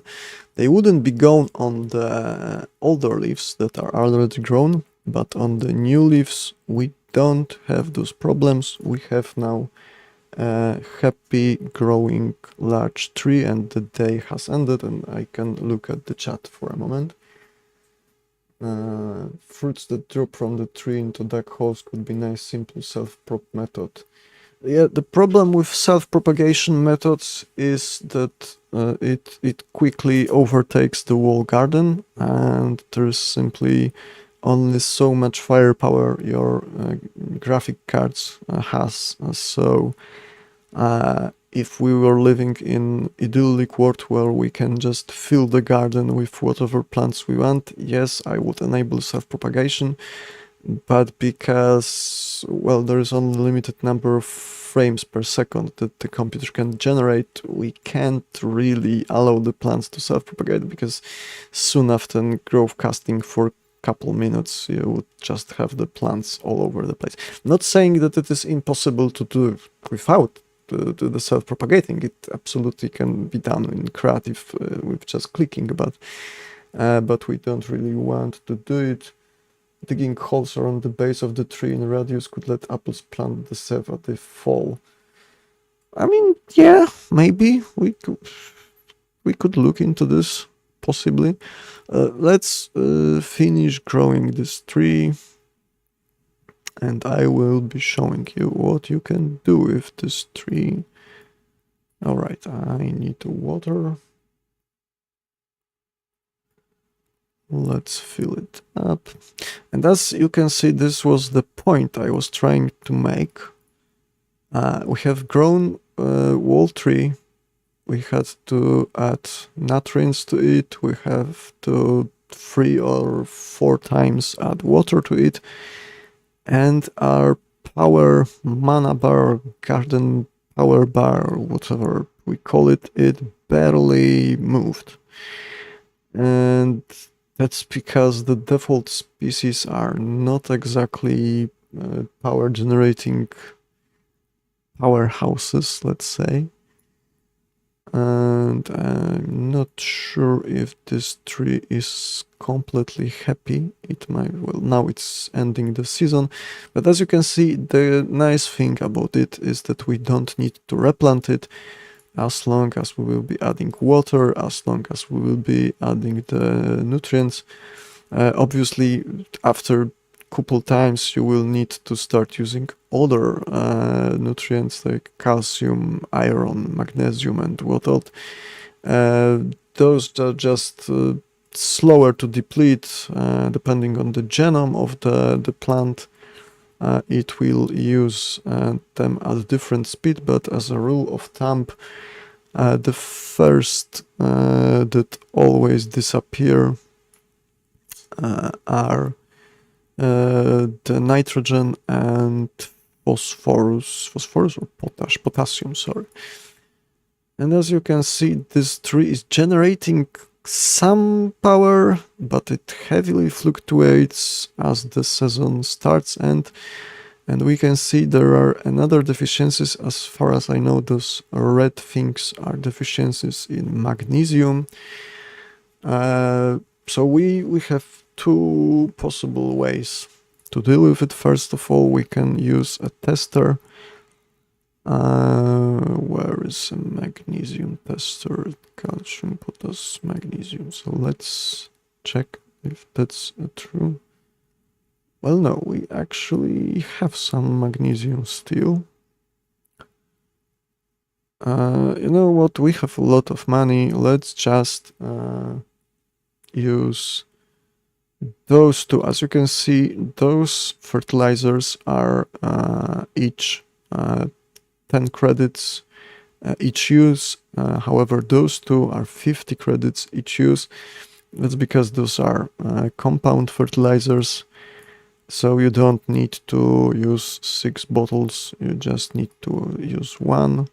They wouldn't be gone on the older leaves that are already grown, but on the new leaves we don't have those problems. We have now a happy growing large tree, and the day has ended, and I can look at the chat for a moment. Fruits that drop from the tree into dark holes could be nice simple self-prop method. Yeah, the problem with self-propagation methods is that it quickly overtakes the whole garden, and there's simply only so much firepower your graphic cards has. So if we were living in idyllic world where we can just fill the garden with whatever plants we want, yes, I would enable self-propagation. But because, well, there is only a limited number of frames per second that the computer can generate, we can't really allow the plants to self-propagate, because soon after growthcasting for a couple minutes you would just have the plants all over the place. Not saying that it is impossible to do without the self-propagating. It absolutely can be done in creative with just clicking, but we don't really want to do it. Digging holes around the base of the tree in radius could let apples plant the seed at the fall. I mean, yeah, maybe we could look into this, possibly. Let's finish growing this tree, and I will be showing you what you can do with this tree. All right, I need water. Let's fill it up. And as you can see, this was the point I was trying to make. We have grown whole tree. We had to add nutrients to it. We have to 3 or 4 times add water to it. And our power mana bar, garden power bar, whatever we call it, it barely moved. And that's because the default species are not exactly power generating powerhouses, let's say. And I'm not sure if this tree is completely happy. It might, well, now it's ending the season, but as you can see, the nice thing about it is that we don't need to replant it, as long as we will be adding water, as long as we will be adding the nutrients. Obviously, after a couple times you will need to start using other nutrients like calcium, iron, magnesium, and whatnot. Those are just slower to deplete, depending on the genome of the plant. It will use them at a different speed, but as a rule of thumb, The first that always disappear are the nitrogen and phosphorus or potassium, sorry. And as you can see, this tree is generating some power, but it heavily fluctuates as the season starts, and we can see there are another deficiencies. As far as I know, those red things are deficiencies in magnesium. So we have two possible ways to deal with it. First of all, we can use a tester. Where is a magnesium tester? Calcium, potassium, magnesium. So let's check if that's true. Well, no, we actually have some magnesium still. You know what? We have a lot of money. Let's just use those two. As you can see, those fertilizers are each 10 credits each use. However, those two are 50 credits each use. That's because those are compound fertilizers. So you don't need to use 6 bottles, you just need to use one.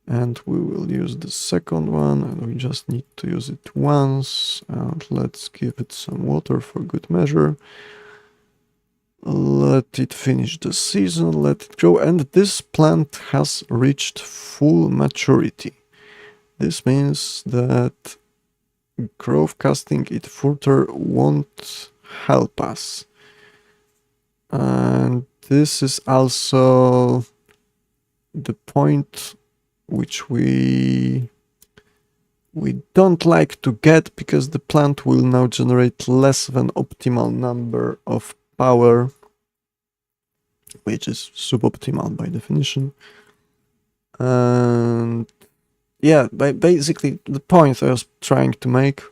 And we will use the second one, and we just need to use it once. And let's give it some water for good measure. Let it finish the season, let it grow, and this plant has reached full maturity. This means that growth casting it further won't help us. And this is also the point which we don't like to get, because the plant will now generate less than optimal number of power, which is suboptimal by definition. And yeah, basically the point I was trying to make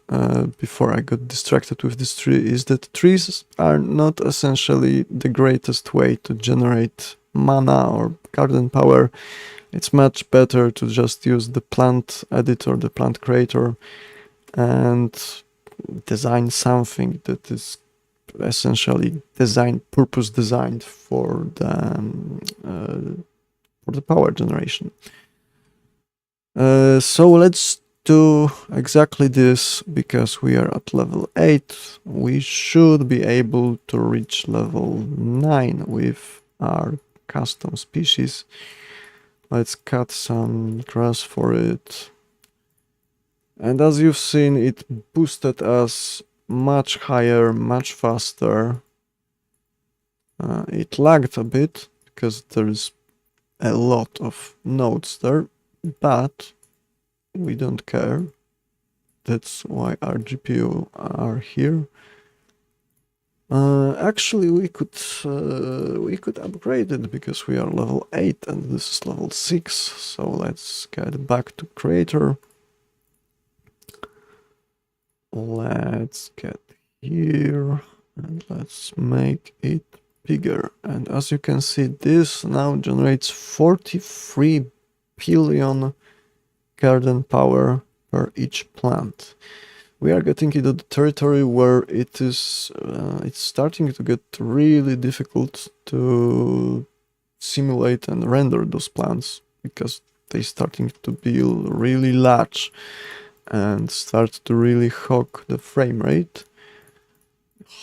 before I got distracted with this tree is that trees are not essentially the greatest way to generate mana or garden power. It's much better to just use the plant editor, the plant creator, and design something that is essentially purpose designed for the power generation. So let's do exactly this. Because we are at level 8, we should be able to reach level 9 with our custom species. Let's cut some grass for it. And as you've seen, it boosted us much higher, much faster. It lagged a bit because there is a lot of nodes there, but we don't care. That's why our GPU are here. Actually, we could upgrade it because we are level 8 and this is level 6. So let's get back to creator. Let's get here and let's make it bigger. And as you can see, this now generates 43 billion garden power per each plant. We are getting into the territory where it's starting to get really difficult to simulate and render those plants, because they're starting to be really large and start to really hog the frame rate.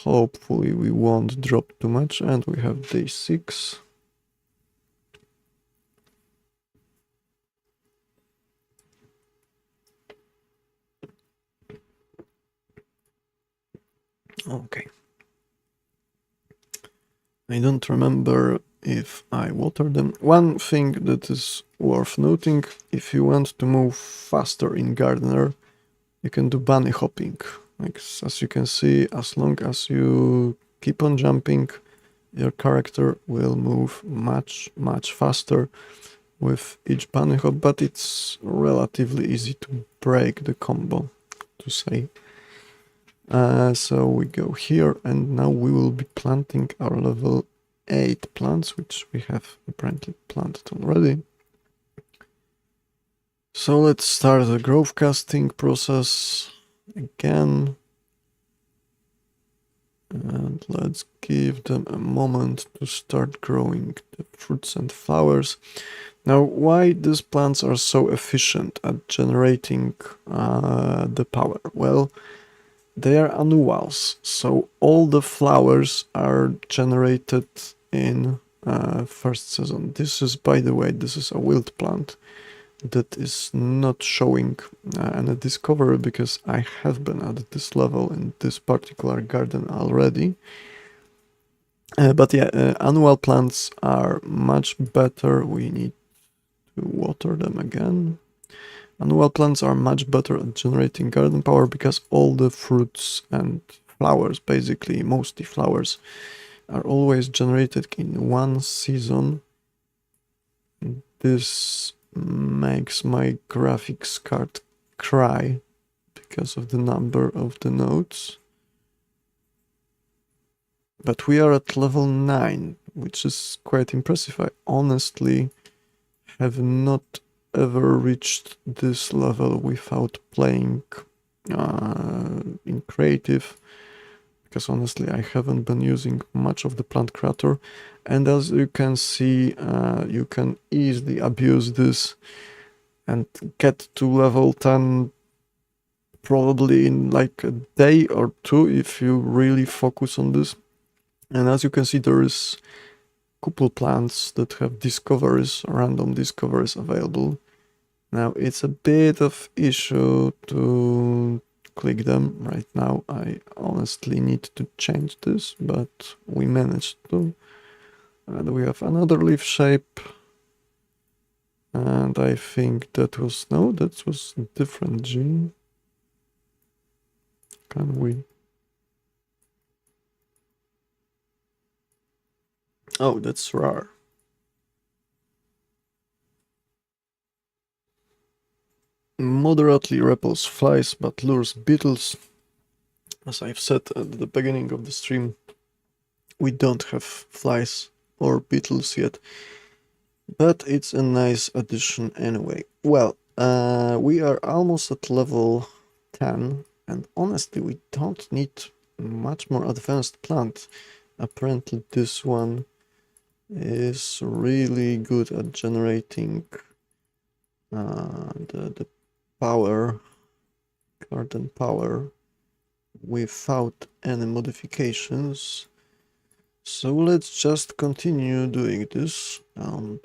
Hopefully we won't drop too much, and we have day 6. Okay. I don't remember if I watered them. One thing that is worth noting, if you want to move faster in Gardener, you can do bunny hopping. Like, as you can see, as long as you keep on jumping, your character will move much faster with each bunny hop, but it's relatively easy to break the combo, to say. So we go here, and now we will be planting our level 8 plants, which we have apparently planted already. So let's start the growth casting process again. And let's give them a moment to start growing the fruits and flowers. Now, why these plants are so efficient at generating the power? Well, they are annuals, so all the flowers are generated in first season. This is, by the way, this is a wild plant that is not showing any discovery because I have been at this level in this particular garden already. But yeah, annual plants are much better. We need to water them again. Annual plants are much better at generating garden power because all the fruits and flowers, basically mostly flowers, are always generated in one season. This makes my graphics card cry because of the number of the nodes. But we are at level 9, which is quite impressive. I honestly have not ever reached this level without playing in creative, because honestly I haven't been using much of the plant creator, and as you can see you can easily abuse this and get to level 10 probably in like a day or two if you really focus on this. And as you can see, there is couple plants that have discoveries, random discoveries available. Now it's a bit of issue to click them right now. I honestly need to change this, but we managed to. And we have another leaf shape. And I think that was, no, that was a different gene. Can we? Oh, that's rare. Moderately repels flies but lures beetles. As I've said at the beginning of the stream, we don't have flies or beetles yet, but it's a nice addition anyway. Well, we are almost at level 10, and honestly we don't need much more advanced plant. Apparently this one is really good at generating the power, garden power, without any modifications. So let's just continue doing this, and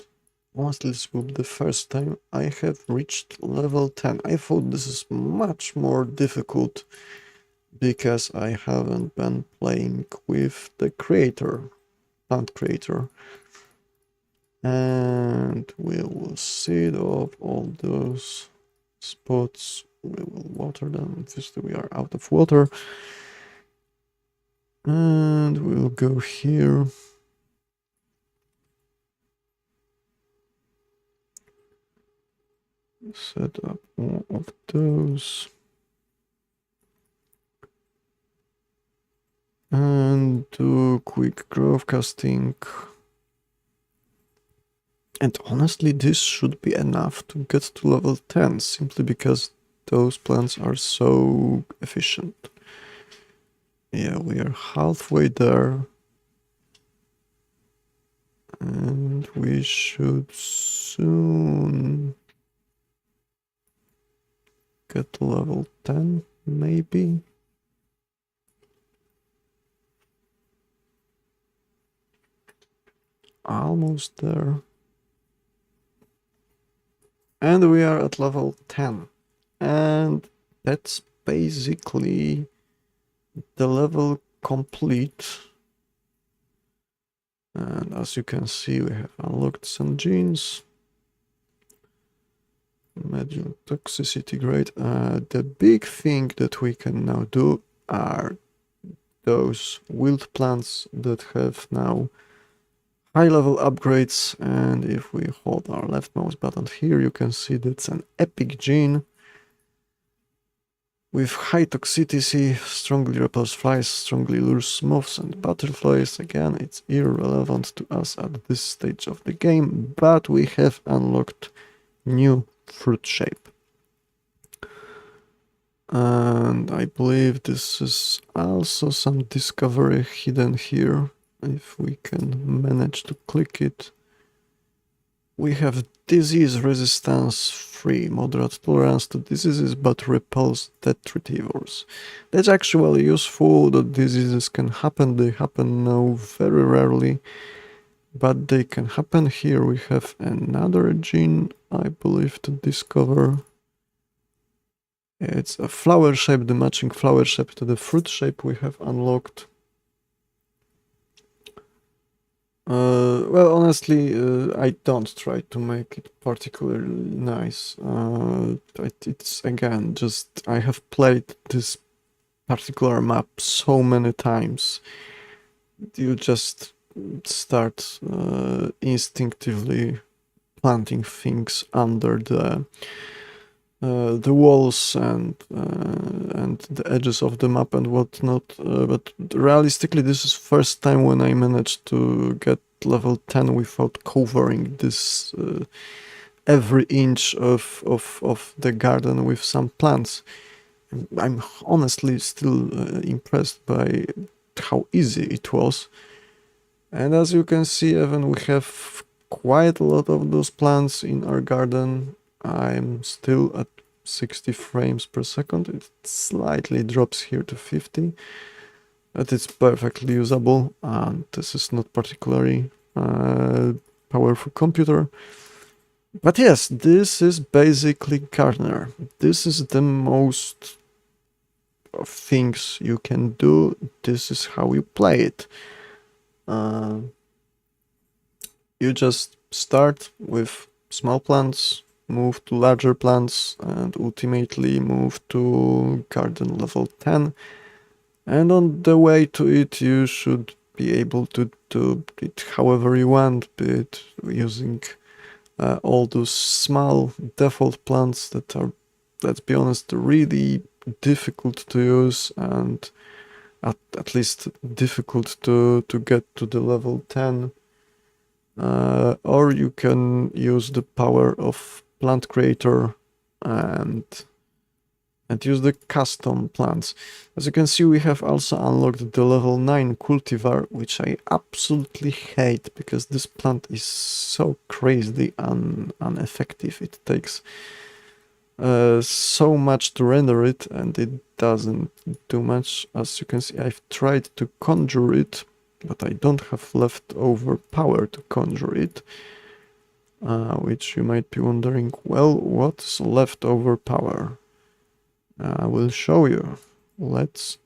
honestly this will be the first time I have reached level 10. I thought this is much more difficult because I haven't been playing with the creator, plant creator. And we will seed off all those spots. We will water them. Obviously we are out of water. And we'll go here. Set up all of those. And do quick growth casting. And honestly, this should be enough to get to level 10, simply because those plants are so efficient. Yeah, we are halfway there. And we should soon get to level 10, maybe. Almost there. And we are at level 10. And that's basically the level complete. And as you can see, we have unlocked some genes. Medium toxicity grade. The big thing that we can now do are those wild plants that have now high level upgrades, and if we hold our left mouse button here, you can see that's an epic gene with high toxicity, strongly repels flies, strongly lures moths and butterflies. Again, it's irrelevant to us at this stage of the game, but we have unlocked new fruit shape. And I believe this is also some discovery hidden here. If we can manage to click it. We have disease resistance free, moderate tolerance to diseases but repels dead retrievers. That's actually useful. The diseases can happen. They happen now very rarely, but they can happen. Here we have another gene, I believe, to discover. It's a flower shape, the matching flower shape to the fruit shape we have unlocked. Well, honestly, I don't try to make it particularly nice. It's again just I have played this particular map so many times. You just start instinctively planting things under the walls and the edges of the map and whatnot. But realistically, this is first time when I managed to get level 10 without covering this every inch of the garden with some plants. I'm honestly still impressed by how easy it was. And as you can see, even we have quite a lot of those plants in our garden. I'm still at 60 frames per second. It slightly drops here to 50, but it's perfectly usable, and this is not particularly powerful computer. But yes, this is basically Gardener. This is the most of things you can do. This is how you play it. You just start with small plants, move to larger plants, and ultimately move to garden level 10. And on the way to it, you should be able to do it however you want, be it using all those small default plants that are, let's be honest, really difficult to use and at least difficult to get to the level 10. Or you can use the power of Plant Creator and use the custom plants. As you can see, we have also unlocked the level 9 cultivar, which I absolutely hate because this plant is so crazy ineffective. It takes so much to render it and it doesn't do much. As you can see, I've tried to conjure it, but I don't have leftover power to conjure it. Which you might be wondering, well, what's leftover power? I will show you. Let's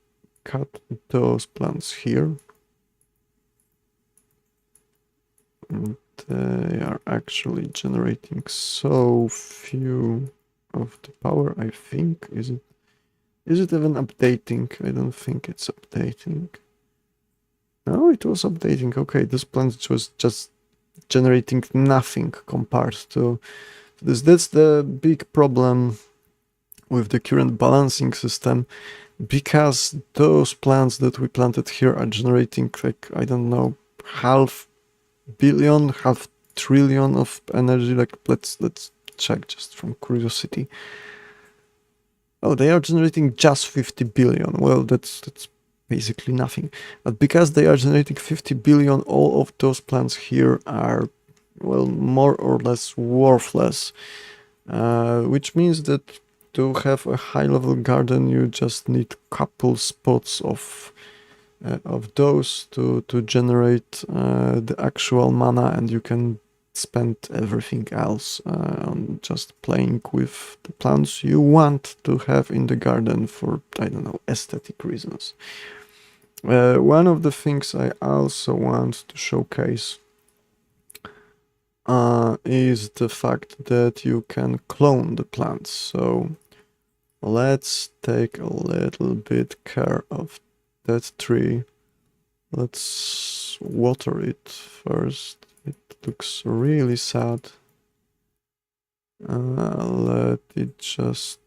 cut those plants here. And they are actually generating so few of the power, I think. Is it even updating? I don't think it's updating. No, it was updating. Okay, this plant was just generating nothing compared to this. That's the big problem with the current balancing system, because those plants that we planted here are generating like, I don't know, half trillion of energy. Like let's check just from curiosity. Oh, they are generating just 50 billion. Well, that's basically nothing. But because they are generating 50 billion, all of those plants here are, well, more or less worthless. Which means that to have a high-level garden, you just need couple spots of those to generate the actual mana, and you can spend everything else on just playing with the plants you want to have in the garden for, I don't know, aesthetic reasons. One of the things I also want to showcase is the fact that you can clone the plants. So let's take a little bit care of that tree. Let's water it first. It looks really sad. Let it just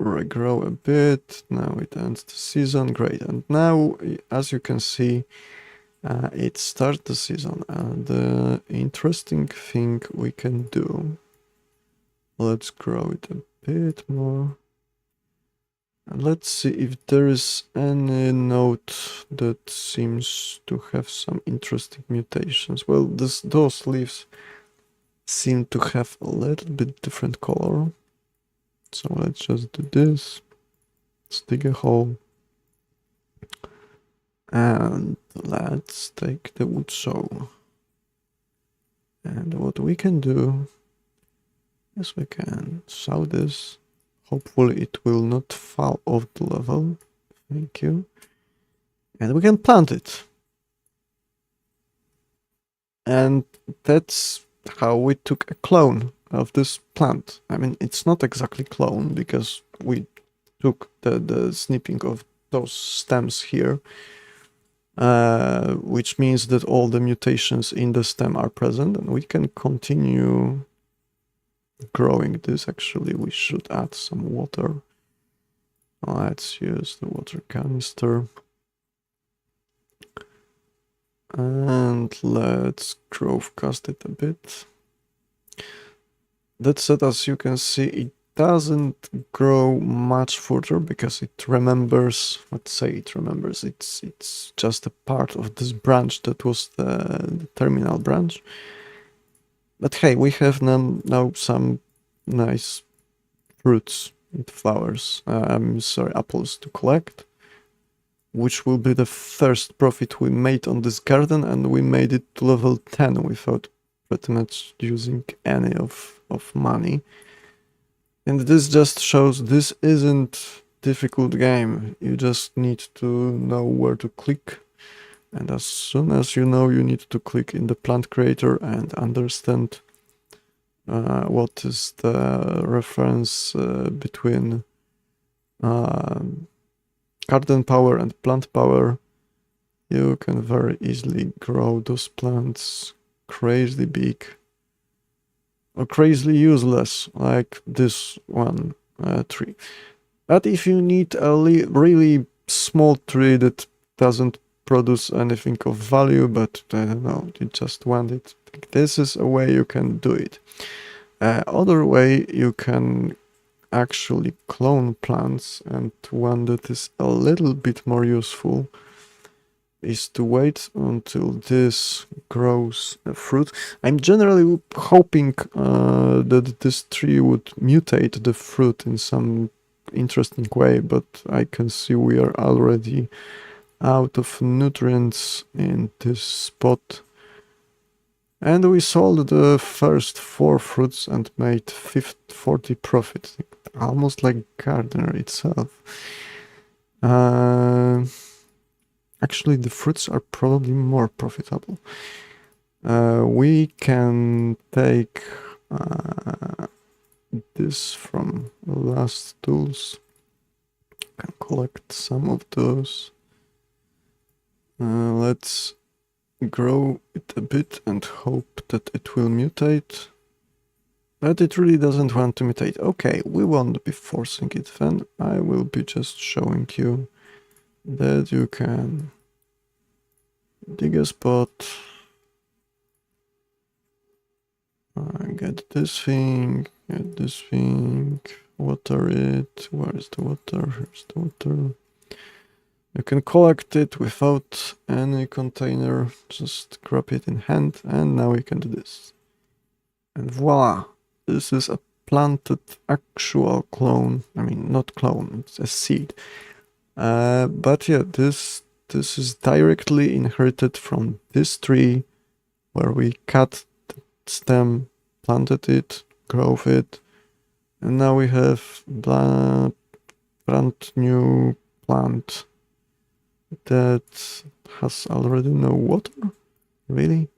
regrow a bit. Now it ends the season. Great. And now, as you can see, it starts the season. And the interesting thing we can do Let's grow it a bit more. And let's see if there is any node that seems to have some interesting mutations. Well, those leaves seem to have a little bit different color. So let's just do this. Let's dig a hole. And let's take the wood saw. And what we can do is we can saw this. Hopefully it will not fall off the level. Thank you. And we can plant it. And that's how we took a clone of this plant. I mean, it's not exactly clone because we took the snipping of those stems here, which means that all the mutations in the stem are present, and we can continue growing this. Actually, we should add some water. Let's use the water canister. And let's growth cast it a bit. That said, as you can see, it doesn't grow much further because it remembers, let's say it remembers, it's just a part of this branch that was the terminal branch. But hey, we have now some nice fruits and flowers, sorry, apples to collect, which will be the first profit we made on this garden, and we made it to level 10 without pretty much using any of money. And this just shows this isn't difficult game. You just need to know where to click. And as soon as you know you need to click in the plant creator and understand what is the reference between garden power and plant power, you can very easily grow those plants crazy big or crazily useless, like this one tree. But if you need a really small tree that doesn't produce anything of value, but I don't know, you just want it, this is a way you can do it. Other way you can actually clone plants, and one that is a little bit more useful is to wait until this grows a fruit. I'm generally hoping that this tree would mutate the fruit in some interesting way, but I can see we are already out of nutrients in this spot. And we sold the first 4 fruits and made 40 profit, almost like gardener itself. Actually, the fruits are probably more profitable. We can take this from last tools. Can collect some of those. Let's grow it a bit and hope that it will mutate. But it really doesn't want to mutate. Okay, we won't be forcing it then. I will be just showing you that you can dig a spot, get this thing, water it. Where is the water? Here's the water. You can collect it without any container, just grab it in hand, and now we can do this. And voila! This is a planted actual clone. I mean, not clone, it's a seed. But yeah, this is directly inherited from this tree, where we cut the stem, planted it, grew it, and now we have brand new plant that has already no water. Really?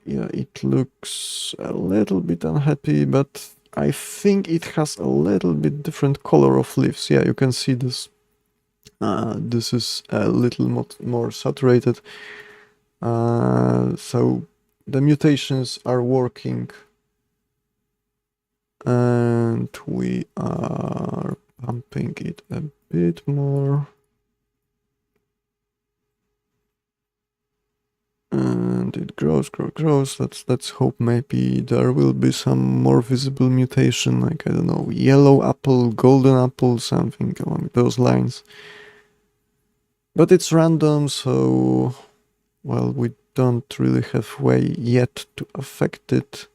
Yeah, it looks a little bit unhappy, but I think it has a little bit different color of leaves. Yeah, you can see this. This is a little more saturated. So the mutations are working, and we are pumping it a bit more. And it grows. Let's hope maybe there will be some more visible mutation, like, I don't know, yellow apple, golden apple, something along those lines. But it's random, so, well, we don't really have way yet to affect it.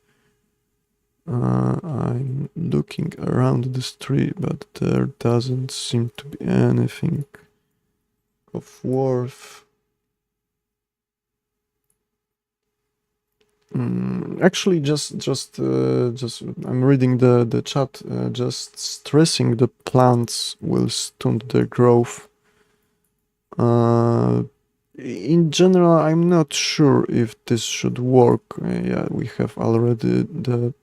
I'm looking around this tree, but there doesn't seem to be anything of worth. Actually, just I'm reading the chat. Just stressing the plants will stunt their growth. In general, I'm not sure if this should work. Yeah, we have already the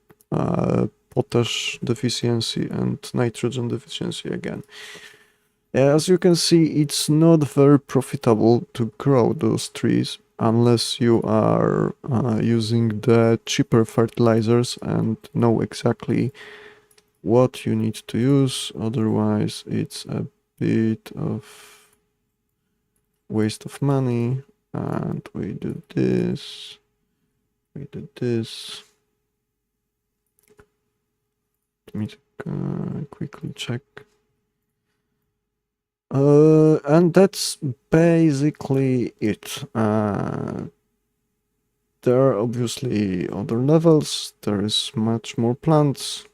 potash deficiency and nitrogen deficiency again. As you can see, it's not very profitable to grow those trees unless you are using the cheaper fertilizers and know exactly what you need to use. Otherwise, it's a bit of waste of money. And we do this. We do this. Let me quickly check. And that's basically it. There are obviously other levels, there is much more plants,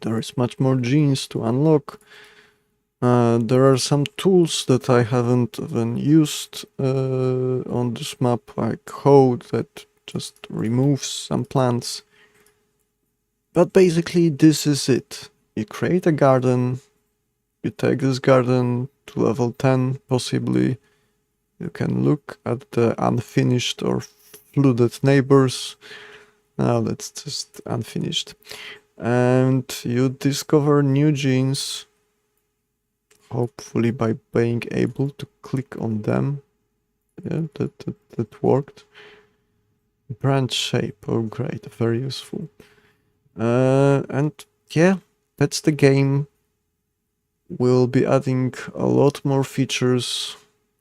there is much more genes to unlock. There are some tools that I haven't even used on this map, like code that just removes some plants. But basically this is it. You create a garden, you take this garden to level 10 possibly. You can look at the unfinished or flooded neighbors. Now that's just unfinished. And you discover new genes, hopefully by being able to click on them. Yeah, that worked. Branch shape, oh great, very useful. And yeah, that's the game. We'll be adding a lot more features.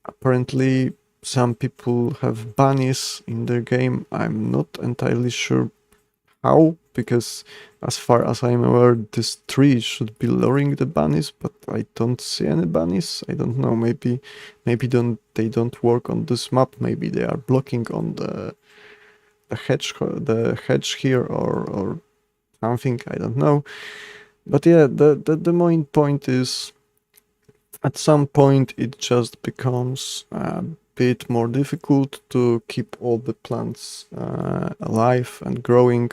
Apparently some people have bunnies in their game. I'm not entirely sure how, because as far as I'm aware, this tree should be luring the bunnies, but I don't see any bunnies. I don't know, maybe they don't work on this map. Maybe they are blocking on the hedge here or something. I don't know. But yeah, the main point is, at some point it just becomes a bit more difficult to keep all the plants alive and growing,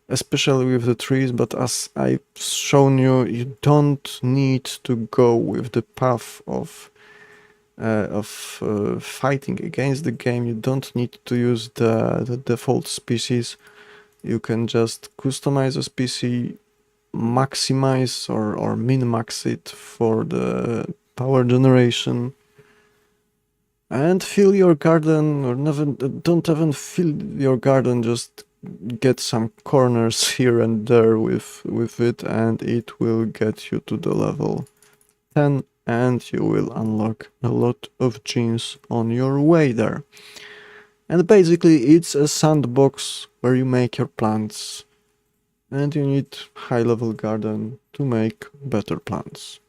especially with the trees. But as I've shown you, you don't need to go with the path of fighting against the game. You don't need to use the default species. You can just customize a species, maximize or min-max it for the power generation, and fill your garden, or never, don't even fill your garden, just get some corners here and there with it, and it will get you to the level 10, and you will unlock a lot of genes on your way there. And basically it's a sandbox where you make your plants, and you need high-level garden to make better plants.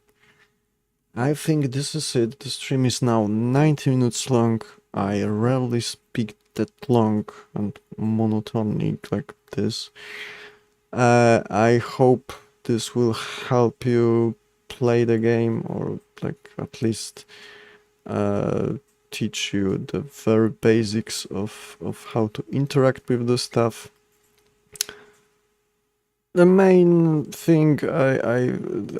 I think this is it. The stream is now 90 minutes long. I rarely speak that long and monotony like this. I hope this will help you play the game, or like at least teach you the very basics of how to interact with the stuff. The main thing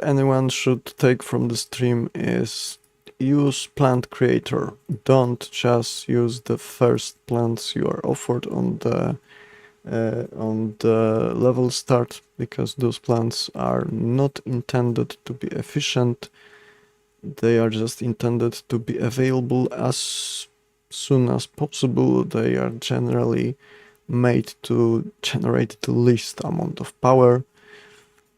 anyone should take from the stream is use Plant Creator. Don't just use the first plants you are offered on the level start, because those plants are not intended to be efficient. They are just intended to be available as soon as possible. They are generally made to generate the least amount of power,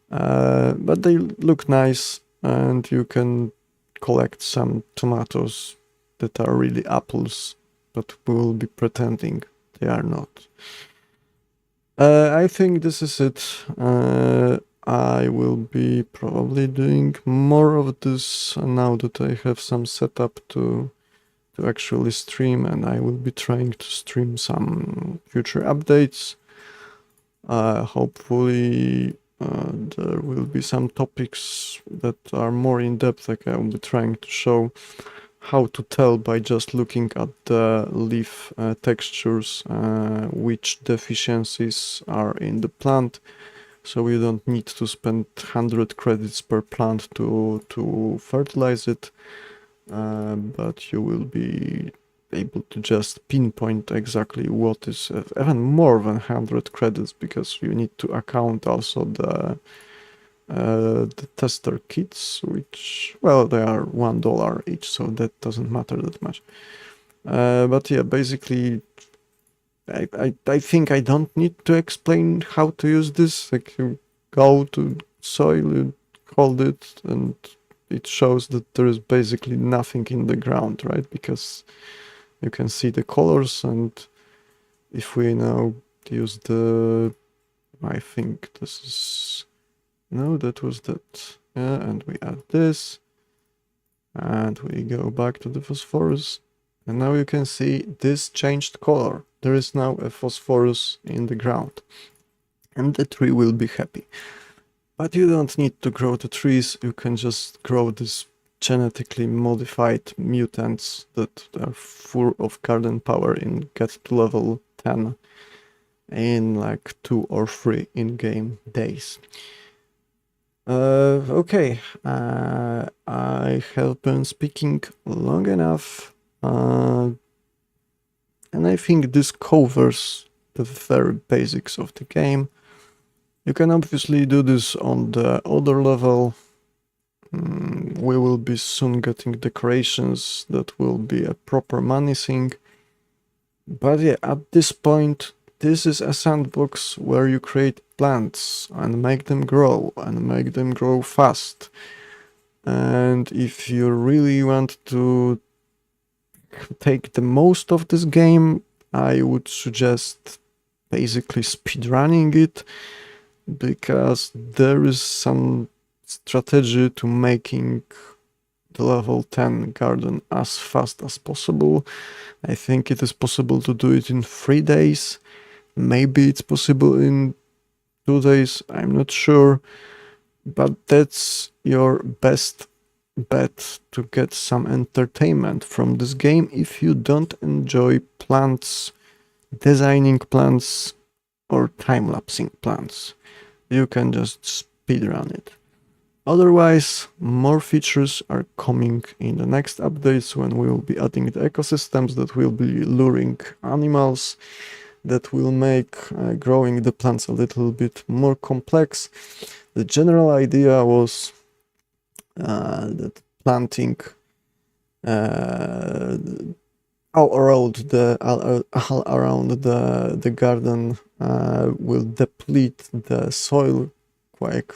but they look nice, and you can collect some tomatoes that are really apples but we will be pretending they are not. I think this is it. I will be probably doing more of this now that I have some setup to actually stream, and I will be trying to stream some future updates. Hopefully there will be some topics that are more in depth, like I will be trying to show how to tell by just looking at the leaf textures which deficiencies are in the plant, so you don't need to spend 100 credits per plant to fertilize it, but you will be able to just pinpoint exactly what is even more than 100 credits, because you need to account also the tester kits, which, well, they are $1 each, so that doesn't matter that much. But yeah, basically, I think I don't need to explain how to use this. Like, you go to soil, you hold it, and it shows that there is basically nothing in the ground, right? Because you can see the colors, and if we now use I think this is, no, that was that, yeah, and we add this, and we go back to the phosphorus, and now you can see this changed color. There is now a phosphorus in the ground, and the tree will be happy. But you don't need to grow the trees, you can just grow this genetically modified mutants that are full of garden power and get to level 10 in like 2 or 3 in-game days. Okay, I have been speaking long enough, and I think this covers the very basics of the game. You can obviously do this on the other level. We will be soon getting decorations that will be a proper money thing. But yeah, at this point, this is a sandbox where you create plants and make them grow fast. And if you really want to take the most of this game, I would suggest basically speedrunning it, because there is some strategy to making the level 10 garden as fast as possible. I think it is possible to do it in 3 days. Maybe it's possible in 2 days, I'm not sure. But that's your best bet to get some entertainment from this game if you don't enjoy plants, designing plants, or time-lapsing plants. You can just speedrun it. Otherwise, more features are coming in the next updates, when we will be adding the ecosystems that will be luring animals, that will make growing the plants a little bit more complex. The general idea was that planting all around the garden will deplete the soil quite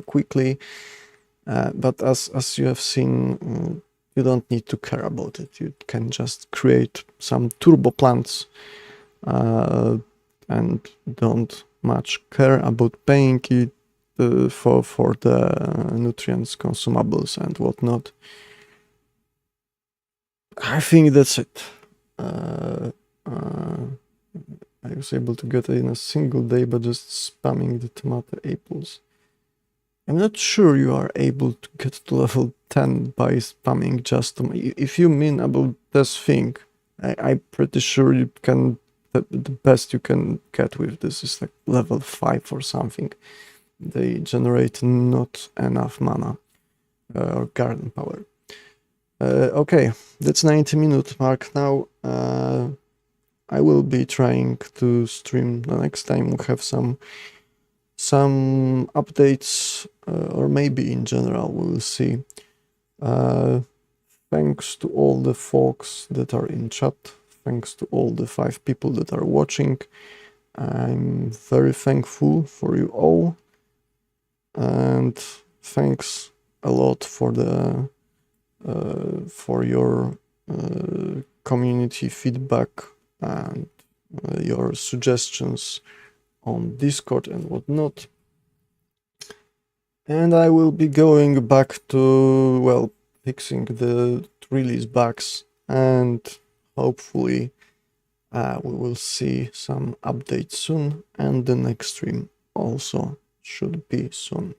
quickly, but as you have seen, you don't need to care about it. You can just create some turbo plants and don't much care about paying it for the nutrients, consumables, and whatnot. I think that's it. I was able to get it in a single day by just spamming the tomato apples. I'm not sure you are able to get to level 10 by spamming just if you mean about this thing, I'm pretty sure you can, the best you can get with this is like level 5 or something. They generate not enough mana or garden power. Okay, that's 90-minute mark now. I will be trying to stream the next time we have some updates, or maybe in general, we will see. Thanks to all the folks that are in chat. Thanks to all the 5 people that are watching. I'm very thankful for you all. And thanks a lot for the for your community feedback and your suggestions on Discord and whatnot. And I will be going back to, well, fixing the release bugs, and hopefully we will see some updates soon, and the next stream also should be soon.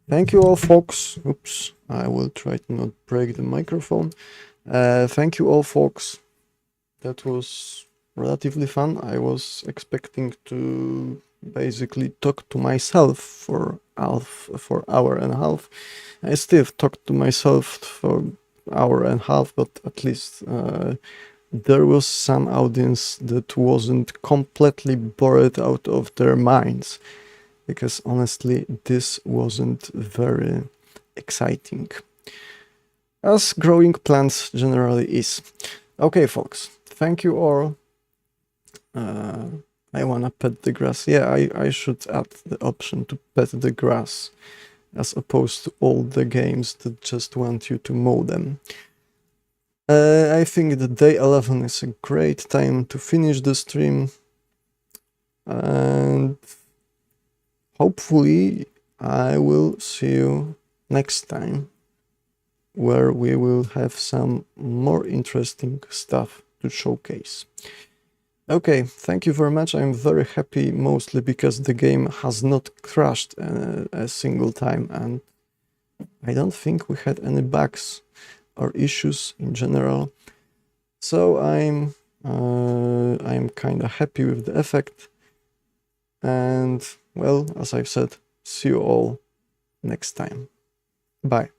Thank you all, folks. Oops, I will try to not break the microphone. Thank you all, folks. That was relatively fun. I was expecting to basically talk to myself for hour and a half. I still talked to myself for hour and a half, but at least there was some audience that wasn't completely bored out of their minds, because honestly this wasn't very exciting, as growing plants generally is. Okay, folks, thank you all. I wanna pet the grass. Yeah, I should add the option to pet the grass, as opposed to all the games that just want you to mow them. I think that day 11 is a great time to finish the stream, and hopefully I will see you next time, where we will have some more interesting stuff to showcase. Okay, thank you very much. I'm very happy, mostly because the game has not crashed a single time, and I don't think we had any bugs or issues in general. So I'm kind of happy with the effect. And well, as I've said, see you all next time. Bye.